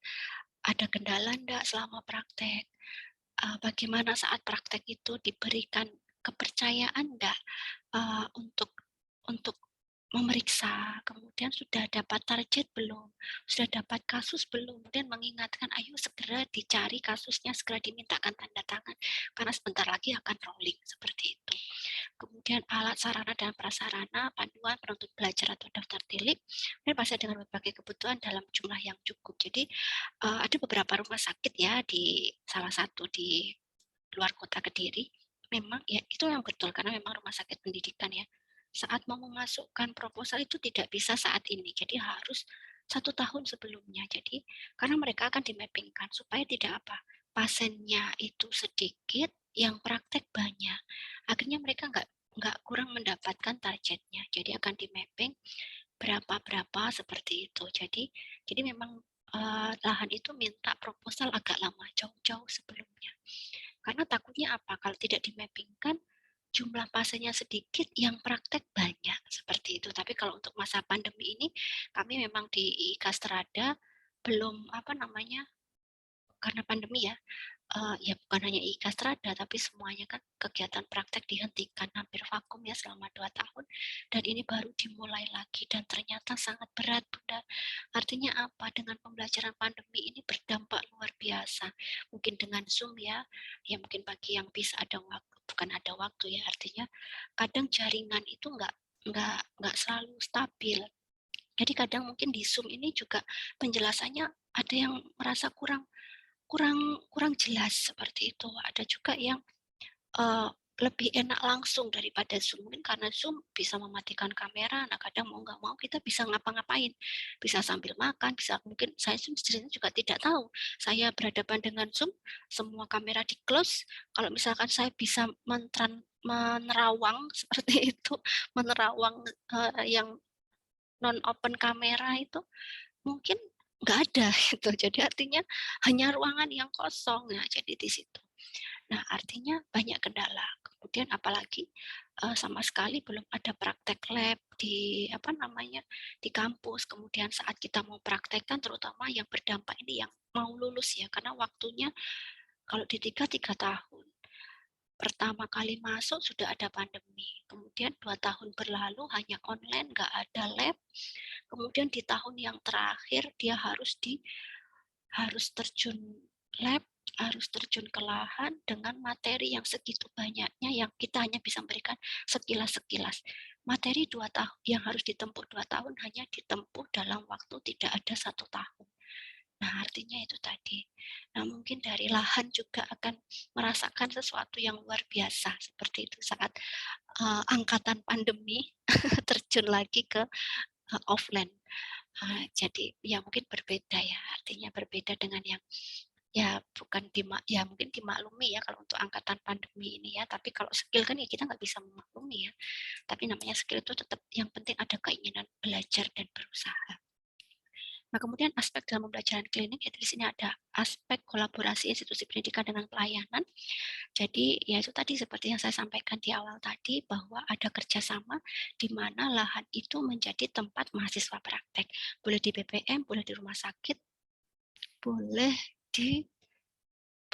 ada kendala enggak selama praktek, bagaimana saat praktek itu diberikan kepercayaan enggak untuk memeriksa, kemudian sudah dapat target belum, sudah dapat kasus belum, kemudian mengingatkan ayo segera dicari kasusnya, segera dimintakan tanda tangan karena sebentar lagi akan rolling seperti itu. Kemudian alat sarana dan prasarana, panduan penuntut belajar atau daftar tilik, ini pasti dengan berbagai kebutuhan dalam jumlah yang cukup. Jadi ada beberapa rumah sakit ya di salah satu di luar kota Kediri, memang ya itu yang betul karena memang rumah sakit pendidikan ya. Saat mau memasukkan proposal itu tidak bisa saat ini, jadi harus 1 tahun sebelumnya. Jadi karena mereka akan dimappingkan supaya tidak apa pasiennya itu sedikit, yang praktek banyak. Akhirnya mereka nggak kurang mendapatkan targetnya. Jadi akan di-mapping berapa-berapa seperti itu. Jadi memang, lahan itu minta proposal agak lama, jauh-jauh sebelumnya. Karena takutnya apa, kalau tidak di-mapping kan jumlah pasiennya sedikit, yang praktek banyak, seperti itu. Tapi kalau untuk masa pandemi ini, kami memang di IIK Strada belum, apa namanya, karena pandemi ya, ya bukan hanya IKA Strada, tapi semuanya kan kegiatan praktek dihentikan, hampir vakum ya selama 2 tahun, dan ini baru dimulai lagi dan ternyata sangat berat, Bunda. Artinya apa? Dengan pembelajaran pandemi ini berdampak luar biasa. Mungkin dengan Zoom ya, ya mungkin bagi yang bisa ada waktu, bukan ada waktu ya, artinya kadang jaringan itu nggak selalu stabil. Jadi kadang mungkin di Zoom ini juga penjelasannya ada yang merasa kurang kurang kurang jelas seperti itu. Ada juga yang, eee, lebih enak langsung daripada Zoom. Mungkin karena Zoom bisa mematikan kamera, nah kadang mau nggak mau kita bisa ngapa-ngapain, bisa sambil makan, bisa mungkin saya sebenarnya juga tidak tahu. Saya berhadapan dengan Zoom, semua kamera di-close, kalau misalkan saya bisa menerawang seperti itu, menerawang, yang non open kamera itu, mungkin nggak ada gitu. Jadi artinya hanya ruangan yang kosong. Nah, jadi di situ. Nah, artinya banyak kendala. Kemudian apalagi sama sekali belum ada praktek lab di apa namanya di kampus. Kemudian saat kita mau praktekkan, terutama yang berdampak ini yang mau lulus ya, karena waktunya kalau di tiga tahun. Pertama kali masuk sudah ada pandemi. Kemudian 2 tahun berlalu hanya online, nggak ada lab. Kemudian di tahun yang terakhir dia harus terjun lab, harus terjun ke lahan dengan materi yang segitu banyaknya yang kita hanya bisa memberikan sekilas-sekilas. Materi 2 tahun yang harus ditempuh 2 tahun hanya ditempuh dalam waktu tidak ada 1 tahun. Nah, artinya itu tadi. Nah, mungkin dari lahan juga akan merasakan sesuatu yang luar biasa seperti itu saat angkatan pandemi terjun lagi ke offline. Jadi ya mungkin berbeda ya, artinya berbeda dengan yang ya bukan ya mungkin dimaklumi ya kalau untuk angkatan pandemi ini ya, tapi kalau skill kan ya kita nggak bisa memaklumi ya, tapi namanya skill itu tetap yang penting ada keinginan belajar dan berusaha. Nah, kemudian aspek dalam pembelajaran klinik itu di sini ada aspek kolaborasi institusi pendidikan dengan pelayanan. Jadi ya itu tadi seperti yang saya sampaikan di awal tadi bahwa ada kerjasama di mana lahan itu menjadi tempat mahasiswa praktek. Boleh di BPM, boleh di rumah sakit, boleh di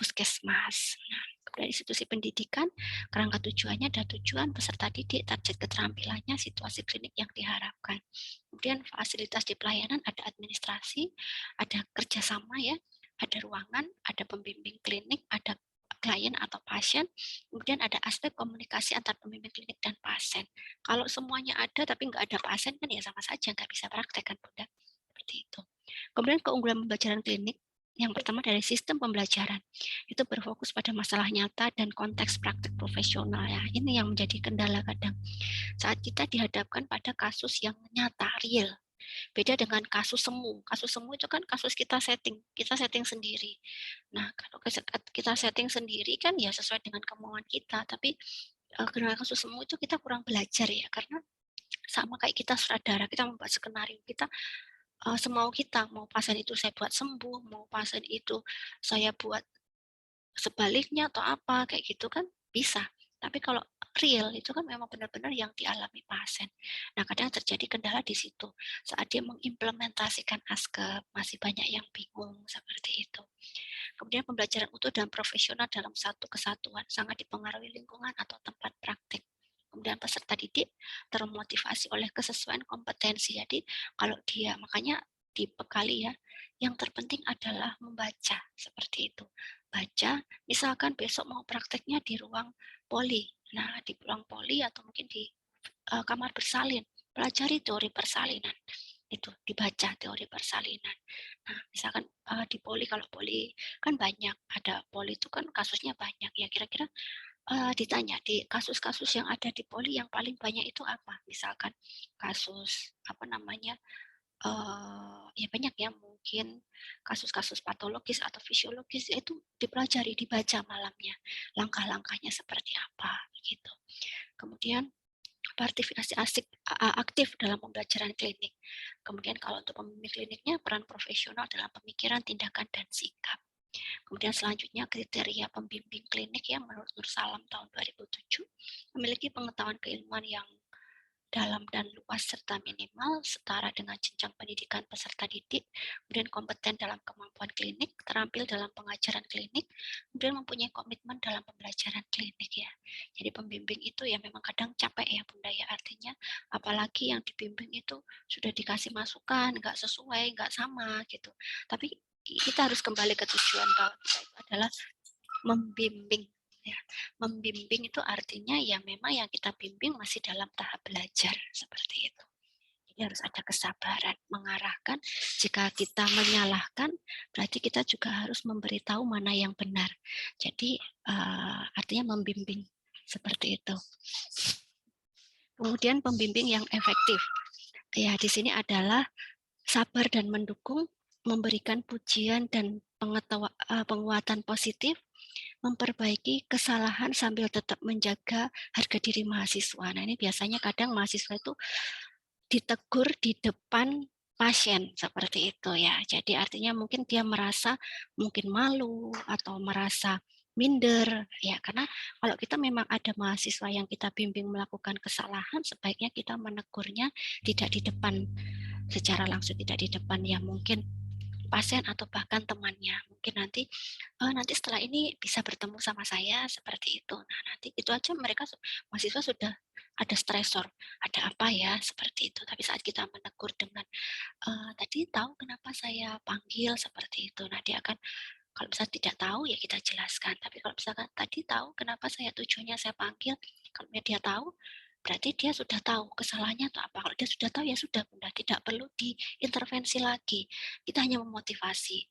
puskesmas. Nah, kemudian institusi pendidikan, kerangka tujuannya ada tujuan peserta didik, target keterampilannya, situasi klinik yang diharapkan. Kemudian fasilitas di pelayanan ada administrasi, ada kerjasama ya, ada ruangan, ada pembimbing klinik, ada klien atau pasien, kemudian ada aspek komunikasi antar pembimbing klinik dan pasien. Kalau semuanya ada tapi nggak ada pasien kan ya sama saja nggak bisa praktek kan Bunda, seperti itu. Kemudian keunggulan pembelajaran klinik yang pertama dari sistem pembelajaran itu berfokus pada masalah nyata dan konteks praktik profesional ya. Ini yang menjadi kendala kadang saat kita dihadapkan pada kasus yang nyata, real. Beda dengan kasus semu. Kasus semu itu kan kasus kita setting sendiri. Nah, kalau kita setting sendiri kan ya sesuai dengan kemauan kita, tapi dengan kasus semu itu kita kurang belajar ya, karena sama kayak kita sutradara, kita membuat skenario, kita semau kita, mau pasien itu saya buat sembuh, mau pasien itu saya buat sebaliknya atau apa, kayak gitu kan bisa. Tapi kalau real itu kan memang benar-benar yang dialami pasien. Nah, kadang terjadi kendala di situ. Saat dia mengimplementasikan ASKEP, masih banyak yang bingung seperti itu. Kemudian pembelajaran utuh dan profesional dalam satu kesatuan sangat dipengaruhi lingkungan atau tempat praktik. Kemudian peserta didik termotivasi oleh kesesuaian kompetensi. Jadi kalau dia makanya dibekali ya, yang terpenting adalah membaca seperti itu. Baca, misalkan besok mau prakteknya di ruang poli. Nah, di ruang poli atau mungkin di kamar bersalin, pelajari teori persalinan. Itu dibaca teori persalinan. Nah, misalkan di poli, kalau poli kan banyak, ada poli itu kan kasusnya banyak ya, kira-kira ditanya di kasus-kasus yang ada di poli yang paling banyak itu apa? Misalkan kasus apa namanya, ya banyak ya mungkin kasus-kasus patologis atau fisiologis itu dipelajari, dibaca malamnya, langkah-langkahnya seperti apa gitu. Kemudian partisipasi aktif dalam pembelajaran klinik. Kemudian kalau untuk pembimbing kliniknya, peran profesional dalam pemikiran, tindakan, dan sikap. Kemudian selanjutnya kriteria pembimbing klinik yang menurut Nur Salam tahun 2007 memiliki pengetahuan keilmuan yang dalam dan luas serta minimal setara dengan jenjang pendidikan peserta didik, kemudian kompeten dalam kemampuan klinik, terampil dalam pengajaran klinik, kemudian mempunyai komitmen dalam pembelajaran klinik ya. Jadi pembimbing itu ya memang kadang capek ya Bunda ya, artinya apalagi yang dibimbing itu sudah dikasih masukan, nggak sesuai, nggak sama gitu. Tapi kita harus kembali ke tujuan bahwa kita itu adalah membimbing ya. Membimbing itu artinya ya memang yang kita bimbing masih dalam tahap belajar seperti itu. Jadi harus ada kesabaran mengarahkan. Jika kita menyalahkan, berarti kita juga harus memberitahu mana yang benar. Jadi artinya membimbing seperti itu. Kemudian pembimbing yang efektif. Ya, di sini adalah sabar dan mendukung, memberikan pujian dan penguatan positif, memperbaiki kesalahan sambil tetap menjaga harga diri mahasiswa. Nah, ini biasanya kadang mahasiswa itu ditegur di depan pasien seperti itu ya. Jadi artinya mungkin dia merasa mungkin malu atau merasa minder ya, karena kalau kita memang ada mahasiswa yang kita bimbing melakukan kesalahan, sebaiknya kita menegurnya tidak di depan secara langsung, tidak di depan ya mungkin pasien atau bahkan temannya. Mungkin nanti setelah ini bisa bertemu sama saya seperti itu. Nah, nanti itu aja mereka mahasiswa sudah ada stresor, ada apa ya seperti itu. Tapi saat kita menegur dengan tadi tahu kenapa saya panggil seperti itu. Nah, dia akan kalau misalnya tidak tahu ya kita jelaskan. Tapi kalau misalkan tadi tahu kenapa saya tujuannya saya panggil, kalau dia tahu berarti dia sudah tahu kesalahannya atau apa. Kalau dia sudah tahu ya sudah Bunda, tidak perlu diintervensi lagi. Kita hanya memotivasi.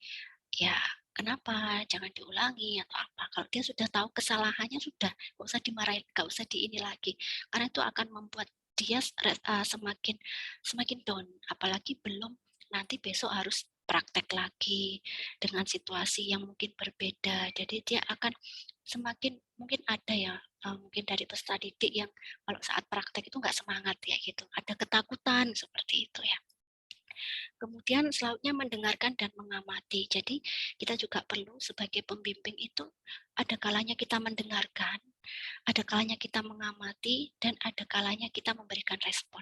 Ya, kenapa? Jangan diulangi atau apa. Kalau dia sudah tahu kesalahannya sudah, nggak usah dimarahin, nggak usah diini lagi. Karena itu akan membuat dia semakin down. Apalagi belum nanti besok harus praktek lagi dengan situasi yang mungkin berbeda. Jadi dia akan semakin mungkin ada ya mungkin dari peserta didik yang kalau saat praktek itu nggak semangat ya gitu, ada ketakutan seperti itu ya. Kemudian selanjutnya mendengarkan dan mengamati. Jadi kita juga perlu sebagai pembimbing itu ada kalanya kita mendengarkan, ada kalanya kita mengamati, dan ada kalanya kita memberikan respon.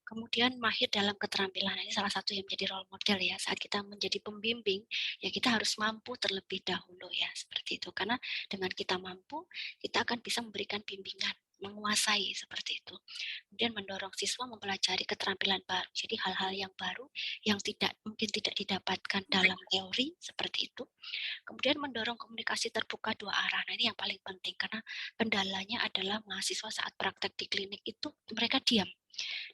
Kemudian mahir dalam keterampilan, ini salah satu yang menjadi role model ya saat kita menjadi pembimbing, ya kita harus mampu terlebih dahulu ya seperti itu, karena dengan kita mampu kita akan bisa memberikan bimbingan, menguasai seperti itu. Kemudian mendorong siswa mempelajari keterampilan baru, jadi hal-hal yang baru yang mungkin tidak didapatkan dalam teori seperti itu. Kemudian mendorong komunikasi terbuka dua arah. Nah, ini yang paling penting karena kendalanya adalah mahasiswa saat praktek di klinik itu mereka diam.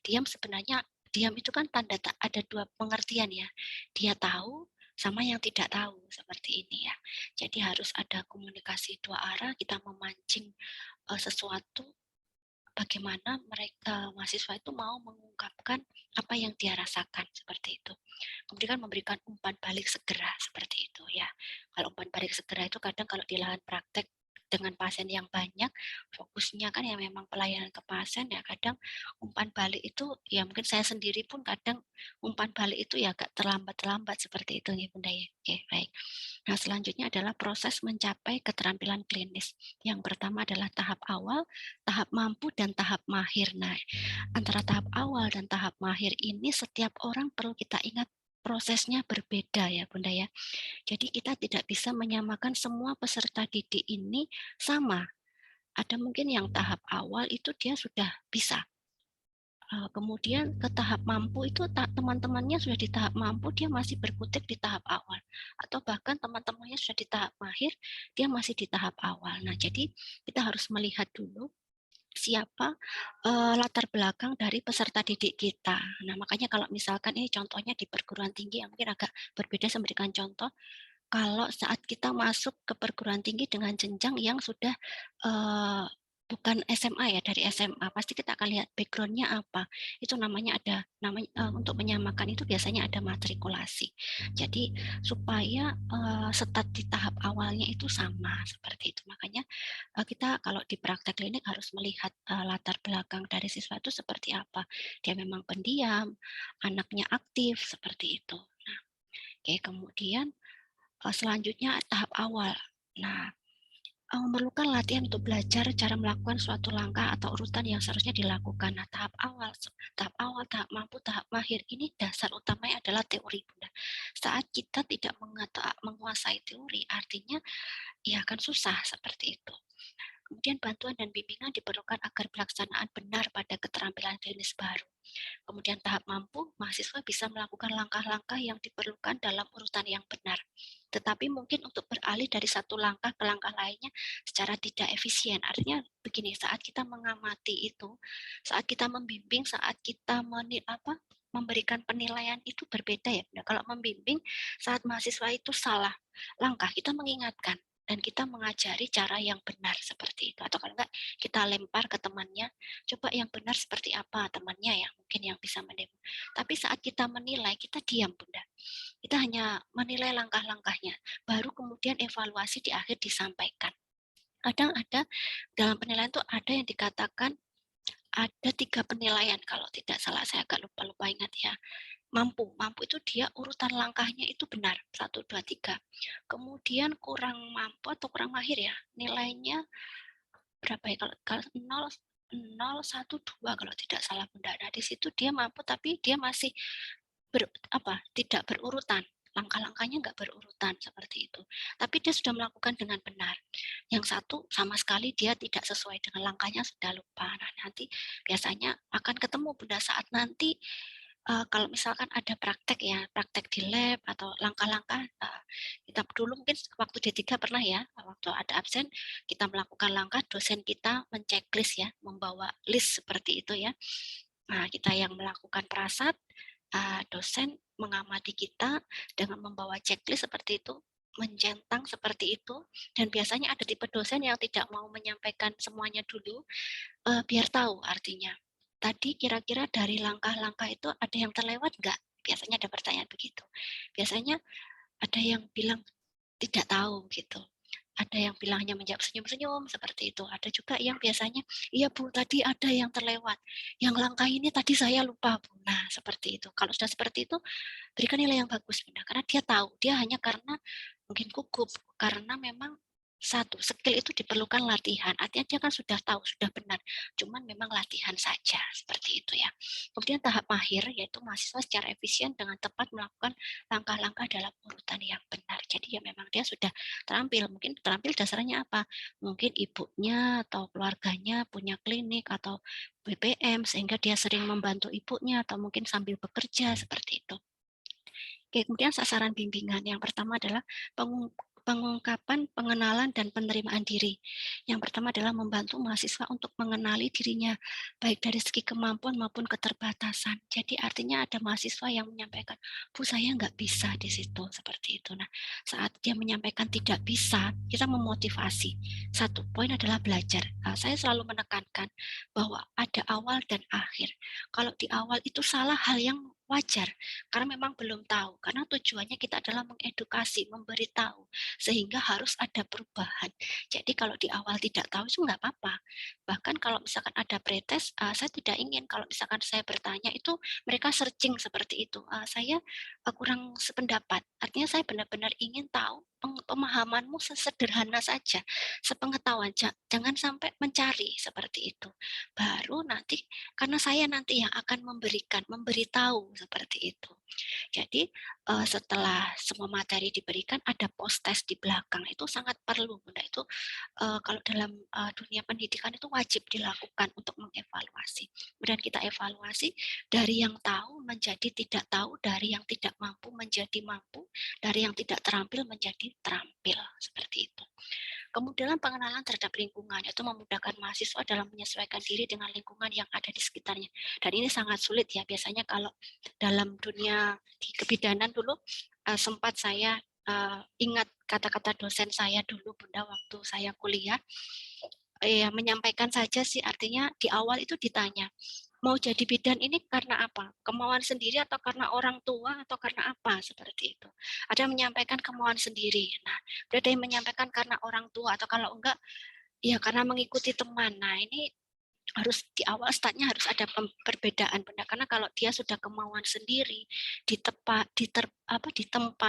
Diam itu kan ada dua pengertian ya. Dia tahu sama yang tidak tahu seperti ini ya. Jadi harus ada komunikasi dua arah, kita memancing sesuatu bagaimana mereka mahasiswa itu mau mengungkapkan apa yang dia rasakan seperti itu. Kemudian memberikan umpan balik segera seperti itu ya. Kalau umpan balik segera itu kadang kalau di lahan praktek dengan pasien yang banyak, fokusnya kan ya memang pelayanan ke pasien ya, kadang umpan balik itu ya mungkin saya sendiri pun kadang umpan balik itu ya agak terlambat seperti itu ya Bunda ya. Oke, baik. Nah, selanjutnya adalah proses mencapai keterampilan klinis. Yang pertama adalah tahap awal, tahap mampu, dan tahap mahir. Nah, antara tahap awal dan tahap mahir ini setiap orang perlu kita ingat prosesnya berbeda ya Bunda ya. Jadi kita tidak bisa menyamakan semua peserta didik ini sama. Ada mungkin yang tahap awal itu dia sudah bisa. Kemudian ke tahap mampu itu teman-temannya sudah di tahap mampu, dia masih berkutik di tahap awal. Atau bahkan teman-temannya sudah di tahap mahir, dia masih di tahap awal. Nah, jadi kita harus melihat dulu siapa latar belakang dari peserta didik kita. Nah, makanya kalau misalkan ini contohnya di perguruan tinggi yang mungkin agak berbeda, saya memberikan contoh. Kalau saat kita masuk ke perguruan tinggi dengan jenjang yang sudah bukan SMA ya, dari SMA pasti kita akan lihat background-nya apa. Itu namanya untuk menyamakan itu biasanya ada matrikulasi. Jadi supaya start di tahap awalnya itu sama seperti itu. Makanya kita kalau di praktek klinik harus melihat latar belakang dari siswa itu seperti apa. Dia memang pendiam, anaknya aktif seperti itu. Nah, oke, kemudian selanjutnya tahap awal. Nah, memerlukan latihan untuk belajar cara melakukan suatu langkah atau urutan yang seharusnya dilakukan. Nah, tahap mampu, tahap mahir ini dasar utamanya adalah teori, Bunda. Saat kita tidak menguasai teori, artinya ya akan susah seperti itu. Kemudian bantuan dan bimbingan diperlukan agar pelaksanaan benar pada keterampilan klinis baru. Kemudian tahap mampu, mahasiswa bisa melakukan langkah-langkah yang diperlukan dalam urutan yang benar. Tetapi mungkin untuk beralih dari satu langkah ke langkah lainnya secara tidak efisien. Artinya begini, saat kita mengamati itu, saat kita membimbing, saat kita memberikan penilaian itu berbeda ya. Nah, kalau membimbing, saat mahasiswa itu salah langkah, kita mengingatkan dan kita mengajari cara yang benar seperti itu. Atau kalau enggak, kita lempar ke temannya, coba yang benar seperti apa temannya yang mungkin yang bisa menilai. Tapi saat kita menilai, kita diam, Bunda. Kita hanya menilai langkah-langkahnya, baru kemudian evaluasi di akhir disampaikan. Kadang ada dalam penilaian itu ada yang dikatakan ada 3 penilaian kalau tidak salah, saya agak lupa ingat ya. Mampu itu dia urutan langkahnya itu benar, 1, 2, 3. Kemudian kurang mampu atau kurang mahir ya, nilainya berapa ya, kalau 0, 0, 1, 2 kalau tidak salah, Bunda. Nah, di situ dia mampu tapi dia masih tidak berurutan. Langkah-langkahnya nggak berurutan seperti itu. Tapi dia sudah melakukan dengan benar. Yang satu sama sekali dia tidak sesuai dengan langkahnya, sudah lupa. Nah, nanti biasanya akan ketemu Bunda saat nanti kalau misalkan ada praktek ya, praktek di lab atau langkah-langkah, kita dulu mungkin waktu D3 pernah ya, waktu ada absen, kita melakukan langkah, dosen kita menceklis ya, membawa list seperti itu ya. Nah, kita yang melakukan prasat, dosen mengamati kita dengan membawa checklist seperti itu, mencentang seperti itu, dan biasanya ada tipe dosen yang tidak mau menyampaikan semuanya dulu, biar tahu artinya. Tadi kira-kira dari langkah-langkah itu ada yang terlewat nggak? Biasanya ada pertanyaan begitu. Biasanya ada yang bilang tidak tahu gitu. Ada yang bilang hanya menjawab senyum-senyum seperti itu. Ada juga yang biasanya, iya Bu, tadi ada yang terlewat. Yang langkah ini tadi saya lupa Bu. Nah, seperti itu. Kalau sudah seperti itu, berikan nilai yang bagus Bunda. Karena dia tahu, dia hanya karena mungkin gugup, karena memang satu, skill itu diperlukan latihan. Artinya dia kan sudah tahu, sudah benar. Cuman memang latihan saja, seperti itu ya. Kemudian tahap mahir, yaitu mahasiswa secara efisien dengan tepat melakukan langkah-langkah dalam urutan yang benar. Jadi ya memang dia sudah terampil. Mungkin terampil dasarnya apa? Mungkin ibunya atau keluarganya punya klinik atau BPM, sehingga dia sering membantu ibunya atau mungkin sambil bekerja, seperti itu. Oke, kemudian sasaran bimbingan. Yang pertama adalah pengungkapan, pengenalan, dan penerimaan diri. Yang pertama adalah membantu mahasiswa untuk mengenali dirinya, baik dari segi kemampuan maupun keterbatasan. Jadi artinya ada mahasiswa yang menyampaikan, Bu saya nggak bisa di situ, seperti itu. Nah, saat dia menyampaikan tidak bisa, kita memotivasi. Satu poin adalah belajar. Saya selalu menekankan bahwa ada awal dan akhir. Kalau di awal itu salah hal yang wajar, karena memang belum tahu. Karena tujuannya kita adalah mengedukasi, memberitahu, sehingga harus ada perubahan. Jadi kalau di awal tidak tahu itu nggak apa-apa. Bahkan kalau misalkan ada pretest, saya tidak ingin kalau misalkan saya bertanya itu mereka searching seperti itu. Saya kurang sependapat. Artinya saya benar-benar ingin tahu pemahamanmu sesederhana saja, sepengetahuan. Jangan sampai mencari seperti itu. Baru nanti karena saya nanti yang akan memberitahu seperti itu. Jadi setelah semua materi diberikan ada post test di belakang itu sangat perlu Bunda. Itu kalau dalam dunia pendidikan itu wajib dilakukan untuk mengevaluasi. Kemudian kita evaluasi dari yang tahu menjadi tidak tahu, dari yang tidak mampu menjadi mampu, dari yang tidak terampil menjadi terampil seperti itu. Kemudian pengenalan terhadap lingkungan, itu memudahkan mahasiswa dalam menyesuaikan diri dengan lingkungan yang ada di sekitarnya. Dan ini sangat sulit ya, biasanya kalau dalam dunia di kebidanan dulu sempat saya ingat kata-kata dosen saya dulu Bunda waktu saya kuliah. menyampaikan saja sih, artinya di awal itu ditanya, "Mau jadi bidan ini karena apa? Kemauan sendiri atau karena orang tua atau karena apa?" Seperti itu. Ada yang menyampaikan kemauan sendiri. Nah, ada yang menyampaikan karena orang tua atau kalau enggak, ya karena mengikuti teman. Nah, ini harus di awal startnya harus ada perbedaan benar karena kalau dia sudah kemauan sendiri ditempa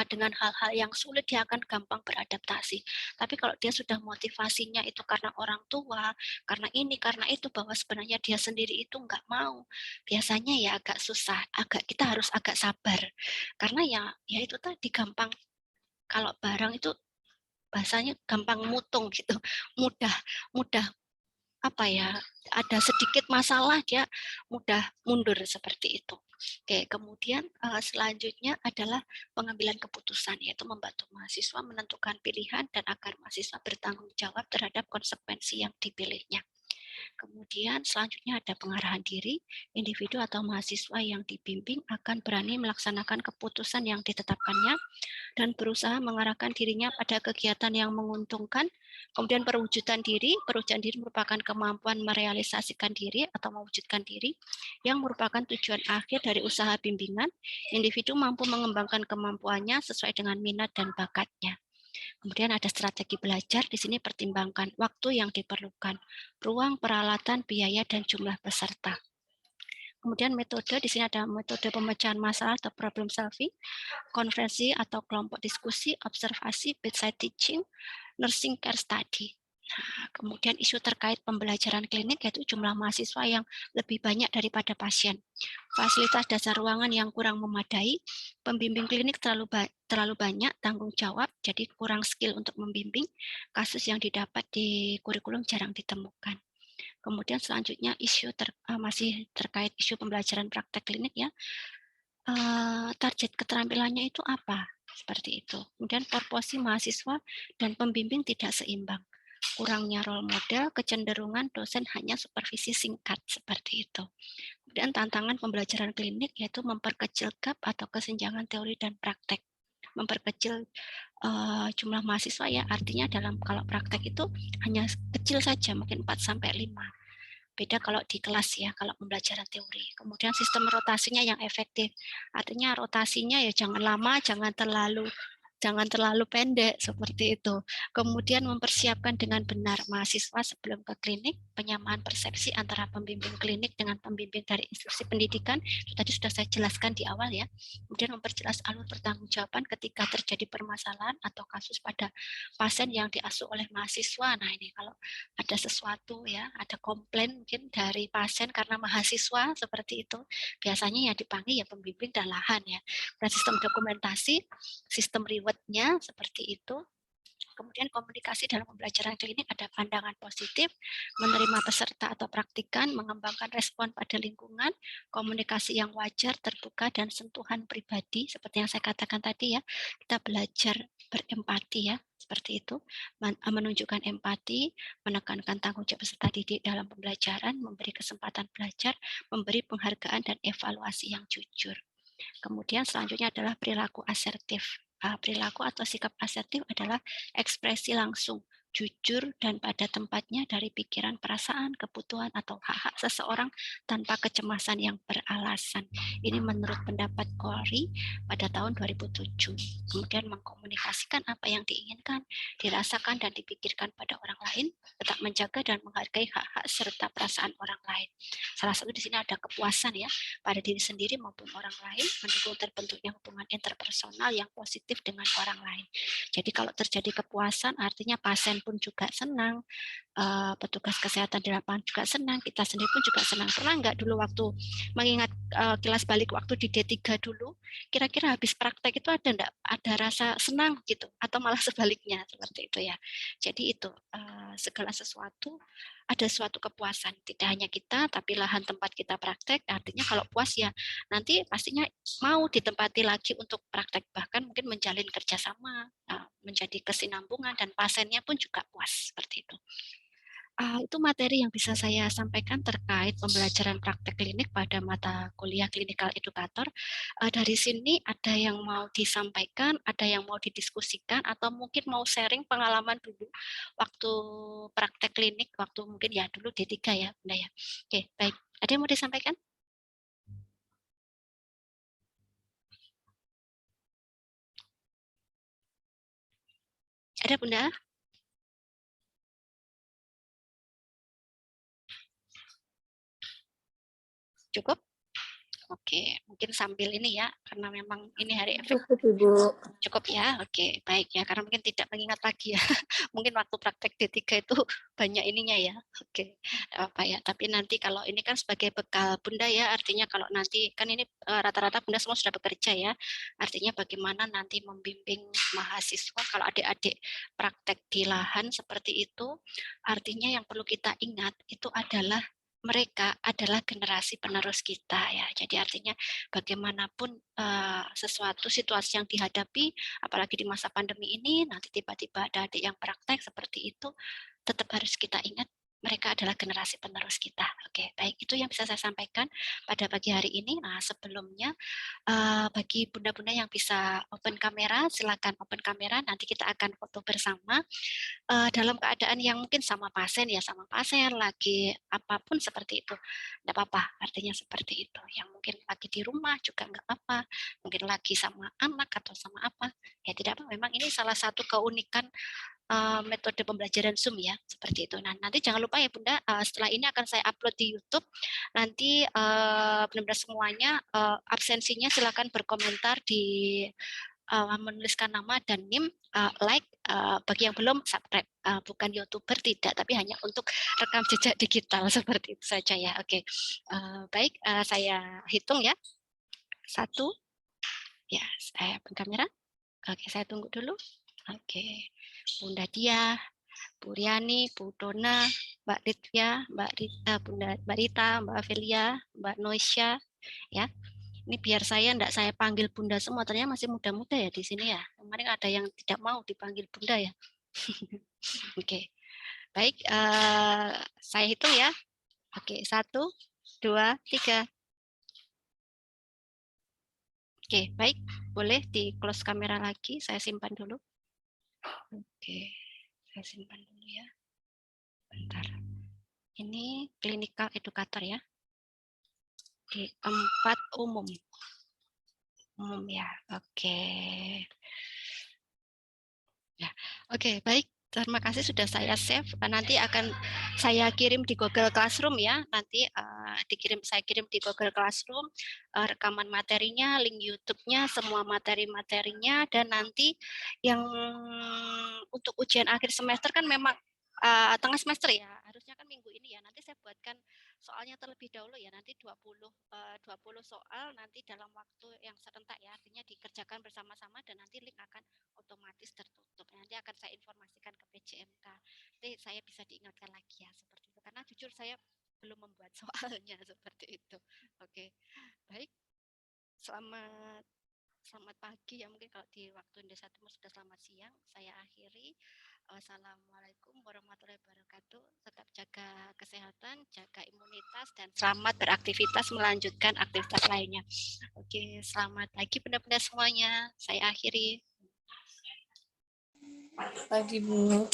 dengan hal-hal yang sulit dia akan gampang beradaptasi. Tapi kalau dia sudah motivasinya itu karena orang tua, karena ini karena itu bahwa sebenarnya dia sendiri itu nggak mau, biasanya ya agak susah, kita harus agak sabar karena ya itu tadi gampang, kalau barang itu bahasanya gampang mutung gitu, mudah mudah ada sedikit masalah dia mudah mundur seperti itu. Oke, kemudian selanjutnya adalah pengambilan keputusan, yaitu membantu mahasiswa menentukan pilihan dan agar mahasiswa bertanggung jawab terhadap konsekuensi yang dipilihnya. Kemudian selanjutnya ada pengarahan diri, individu atau mahasiswa yang dibimbing akan berani melaksanakan keputusan yang ditetapkannya dan berusaha mengarahkan dirinya pada kegiatan yang menguntungkan. Kemudian perwujudan diri merupakan kemampuan merealisasikan diri atau mewujudkan diri yang merupakan tujuan akhir dari usaha bimbingan. Individu mampu mengembangkan kemampuannya sesuai dengan minat dan bakatnya. Kemudian ada strategi belajar, di sini pertimbangkan waktu yang diperlukan, ruang, peralatan, biaya, dan jumlah peserta. Kemudian metode, di sini ada metode pemecahan masalah atau problem solving, konferensi atau kelompok diskusi, observasi, bedside teaching, nursing care study. Nah, kemudian isu terkait pembelajaran klinik yaitu jumlah mahasiswa yang lebih banyak daripada pasien, fasilitas dasar ruangan yang kurang memadai, pembimbing klinik terlalu banyak tanggung jawab, jadi kurang skill untuk membimbing, kasus yang didapat di kurikulum jarang ditemukan. Kemudian selanjutnya masih terkait isu pembelajaran praktek klinik ya, target keterampilannya itu apa? Seperti itu. Kemudian proporsi mahasiswa dan pembimbing tidak seimbang. Kurangnya role model, kecenderungan dosen hanya supervisi singkat, seperti itu. Kemudian tantangan pembelajaran klinik yaitu memperkecil gap atau kesenjangan teori dan praktek. Memperkecil jumlah mahasiswa ya, artinya kalau praktek itu hanya kecil saja, mungkin 4-5. Beda kalau di kelas ya, kalau pembelajaran teori. Kemudian sistem rotasinya yang efektif. Artinya rotasinya ya jangan lama, jangan terlalu pendek seperti itu. Kemudian mempersiapkan dengan benar mahasiswa sebelum ke klinik, penyamaan persepsi antara pembimbing klinik dengan pembimbing dari institusi pendidikan, itu tadi sudah saya jelaskan di awal ya. Kemudian memperjelas alur pertanggungjawaban ketika terjadi permasalahan atau kasus pada pasien yang diasuh oleh mahasiswa. Nah ini kalau ada sesuatu ya, ada komplain mungkin dari pasien karena mahasiswa seperti itu, biasanya yang dipanggil ya pembimbing dan lahan ya. Dan sistem dokumentasi, sistem reward-nya seperti itu. Kemudian komunikasi dalam pembelajaran klinik ada pandangan positif, menerima peserta atau praktikan, mengembangkan respon pada lingkungan, komunikasi yang wajar, terbuka, dan sentuhan pribadi, seperti yang saya katakan tadi ya, kita belajar berempati ya, seperti itu, menunjukkan empati, menekankan tanggung jawab peserta didik dalam pembelajaran, memberi kesempatan belajar, memberi penghargaan dan evaluasi yang jujur. Kemudian selanjutnya adalah perilaku asertif. Perilaku atau sikap asertif adalah ekspresi langsung, jujur, dan pada tempatnya dari pikiran, perasaan, kebutuhan, atau hak-hak seseorang tanpa kecemasan yang beralasan. Ini menurut pendapat Corey pada tahun 2007. Kemudian mengkomunikasikan apa yang diinginkan, dirasakan, dan dipikirkan pada orang lain, tetap menjaga dan menghargai hak-hak serta perasaan orang lain. Salah satu di sini ada kepuasan ya, pada diri sendiri maupun orang lain, mendukung terbentuknya hubungan interpersonal yang positif dengan orang lain. Jadi kalau terjadi kepuasan artinya pasien pun juga senang, petugas kesehatan di lapangan juga senang, kita sendiri pun juga senang. Pernah nggak dulu waktu mengingat kilas balik waktu di D3 dulu, kira-kira habis praktek itu ada rasa senang gitu, atau malah sebaliknya seperti itu ya. Jadi itu segala sesuatu ada suatu kepuasan, tidak hanya kita, tapi lahan tempat kita praktek, artinya kalau puas ya nanti pastinya mau ditempati lagi untuk praktek, bahkan mungkin menjalin kerjasama, menjadi kesinambungan, dan pasiennya pun juga puas, seperti itu. Itu materi yang bisa saya sampaikan terkait pembelajaran praktek klinik pada mata kuliah Clinical Educator. Dari sini ada yang mau disampaikan, ada yang mau didiskusikan, atau mungkin mau sharing pengalaman dulu waktu praktek klinik, waktu mungkin ya dulu D3 ya, Bunda ya. Oke, baik. Ada yang mau disampaikan? Ada, Bunda? Cukup? Oke, mungkin sambil ini ya, karena memang ini hari efek. Cukup Ibu. Cukup ya, oke, baik ya, karena mungkin tidak mengingat lagi ya. Mungkin waktu praktek D3 itu banyak ininya ya. Oke, apa ya. Tapi nanti kalau ini kan sebagai bekal Bunda ya, artinya kalau nanti kan ini rata-rata Bunda semua sudah bekerja ya. Artinya bagaimana nanti membimbing mahasiswa kalau adik-adik praktek di lahan seperti itu, artinya yang perlu kita ingat itu adalah mereka adalah generasi penerus kita ya. Jadi artinya bagaimanapun sesuatu situasi yang dihadapi, apalagi di masa pandemi ini, nanti tiba-tiba ada adik yang praktek seperti itu, tetap harus kita ingat mereka adalah generasi penerus kita. Oke, baik. Itu yang bisa saya sampaikan pada pagi hari ini. Nah, sebelumnya bagi bunda-bunda yang bisa open kamera, silakan open kamera. Nanti kita akan foto bersama dalam keadaan yang mungkin sama pasien lagi apapun seperti itu, nggak apa-apa, artinya seperti itu. Yang mungkin lagi di rumah juga nggak apa-apa, mungkin lagi sama anak atau sama apa, ya tidak apa. Memang ini salah satu keunikan metode pembelajaran Zoom ya, seperti itu. Nah, nanti jangan lupa ya Bunda, setelah ini akan saya upload di YouTube. Nanti benar-benar semuanya absensinya silakan berkomentar di menuliskan nama dan NIM, like, bagi yang belum subscribe, bukan YouTuber tidak, tapi hanya untuk rekam jejak digital seperti itu saja ya. Oke, baik, saya hitung ya. 1, ya saya kamera. Oke, saya tunggu dulu. Oke, Bunda Dia, Bu Riani, Bu Dona, Mbak Ritya, Mbak Rita, Mbak Rita, Mbak Amelia, Mbak Noisha, ya. Ini biar saya enggak saya panggil Bunda semua, ternyata masih muda-muda ya di sini ya. Kemarin ada yang tidak mau dipanggil Bunda ya. Oke, baik, saya hitung ya. Oke, 1, 2, 3. Oke, baik, boleh di close kamera lagi, saya simpan dulu. Oke, saya simpan dulu ya. Bentar. Ini clinical educator ya. Di 4 umum. Umum ya, oke. Ya, oke, baik. Terima kasih sudah saya save. Nanti akan saya kirim di Google Classroom ya. Nanti saya kirim di Google Classroom rekaman materinya, link YouTube-nya, semua materi-materinya, dan nanti yang untuk ujian akhir semester kan memang tengah semester ya. Harusnya kan minggu ini ya. Nanti saya buatkan soalnya terlebih dahulu ya, nanti 20 soal nanti dalam waktu yang serentak ya, artinya dikerjakan bersama-sama dan nanti link akan otomatis tertutup. Nanti akan saya informasikan ke PJMK. Nanti saya bisa diingatkan lagi ya seperti itu. Karena jujur saya belum membuat soalnya seperti itu. Oke, baik. Selamat pagi ya, mungkin kalau di waktu Indonesia Timur sudah selamat siang. Saya akhiri. Wassalamualaikum warahmatullahi wabarakatuh. Tetap jaga kesehatan, jaga imunitas, dan selamat beraktivitas melanjutkan aktivitas lainnya. Oke, selamat pagi benda-benda semuanya. Saya akhiri. Pagi Bu.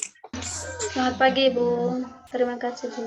Selamat pagi, Bu. Terima kasih, Bu.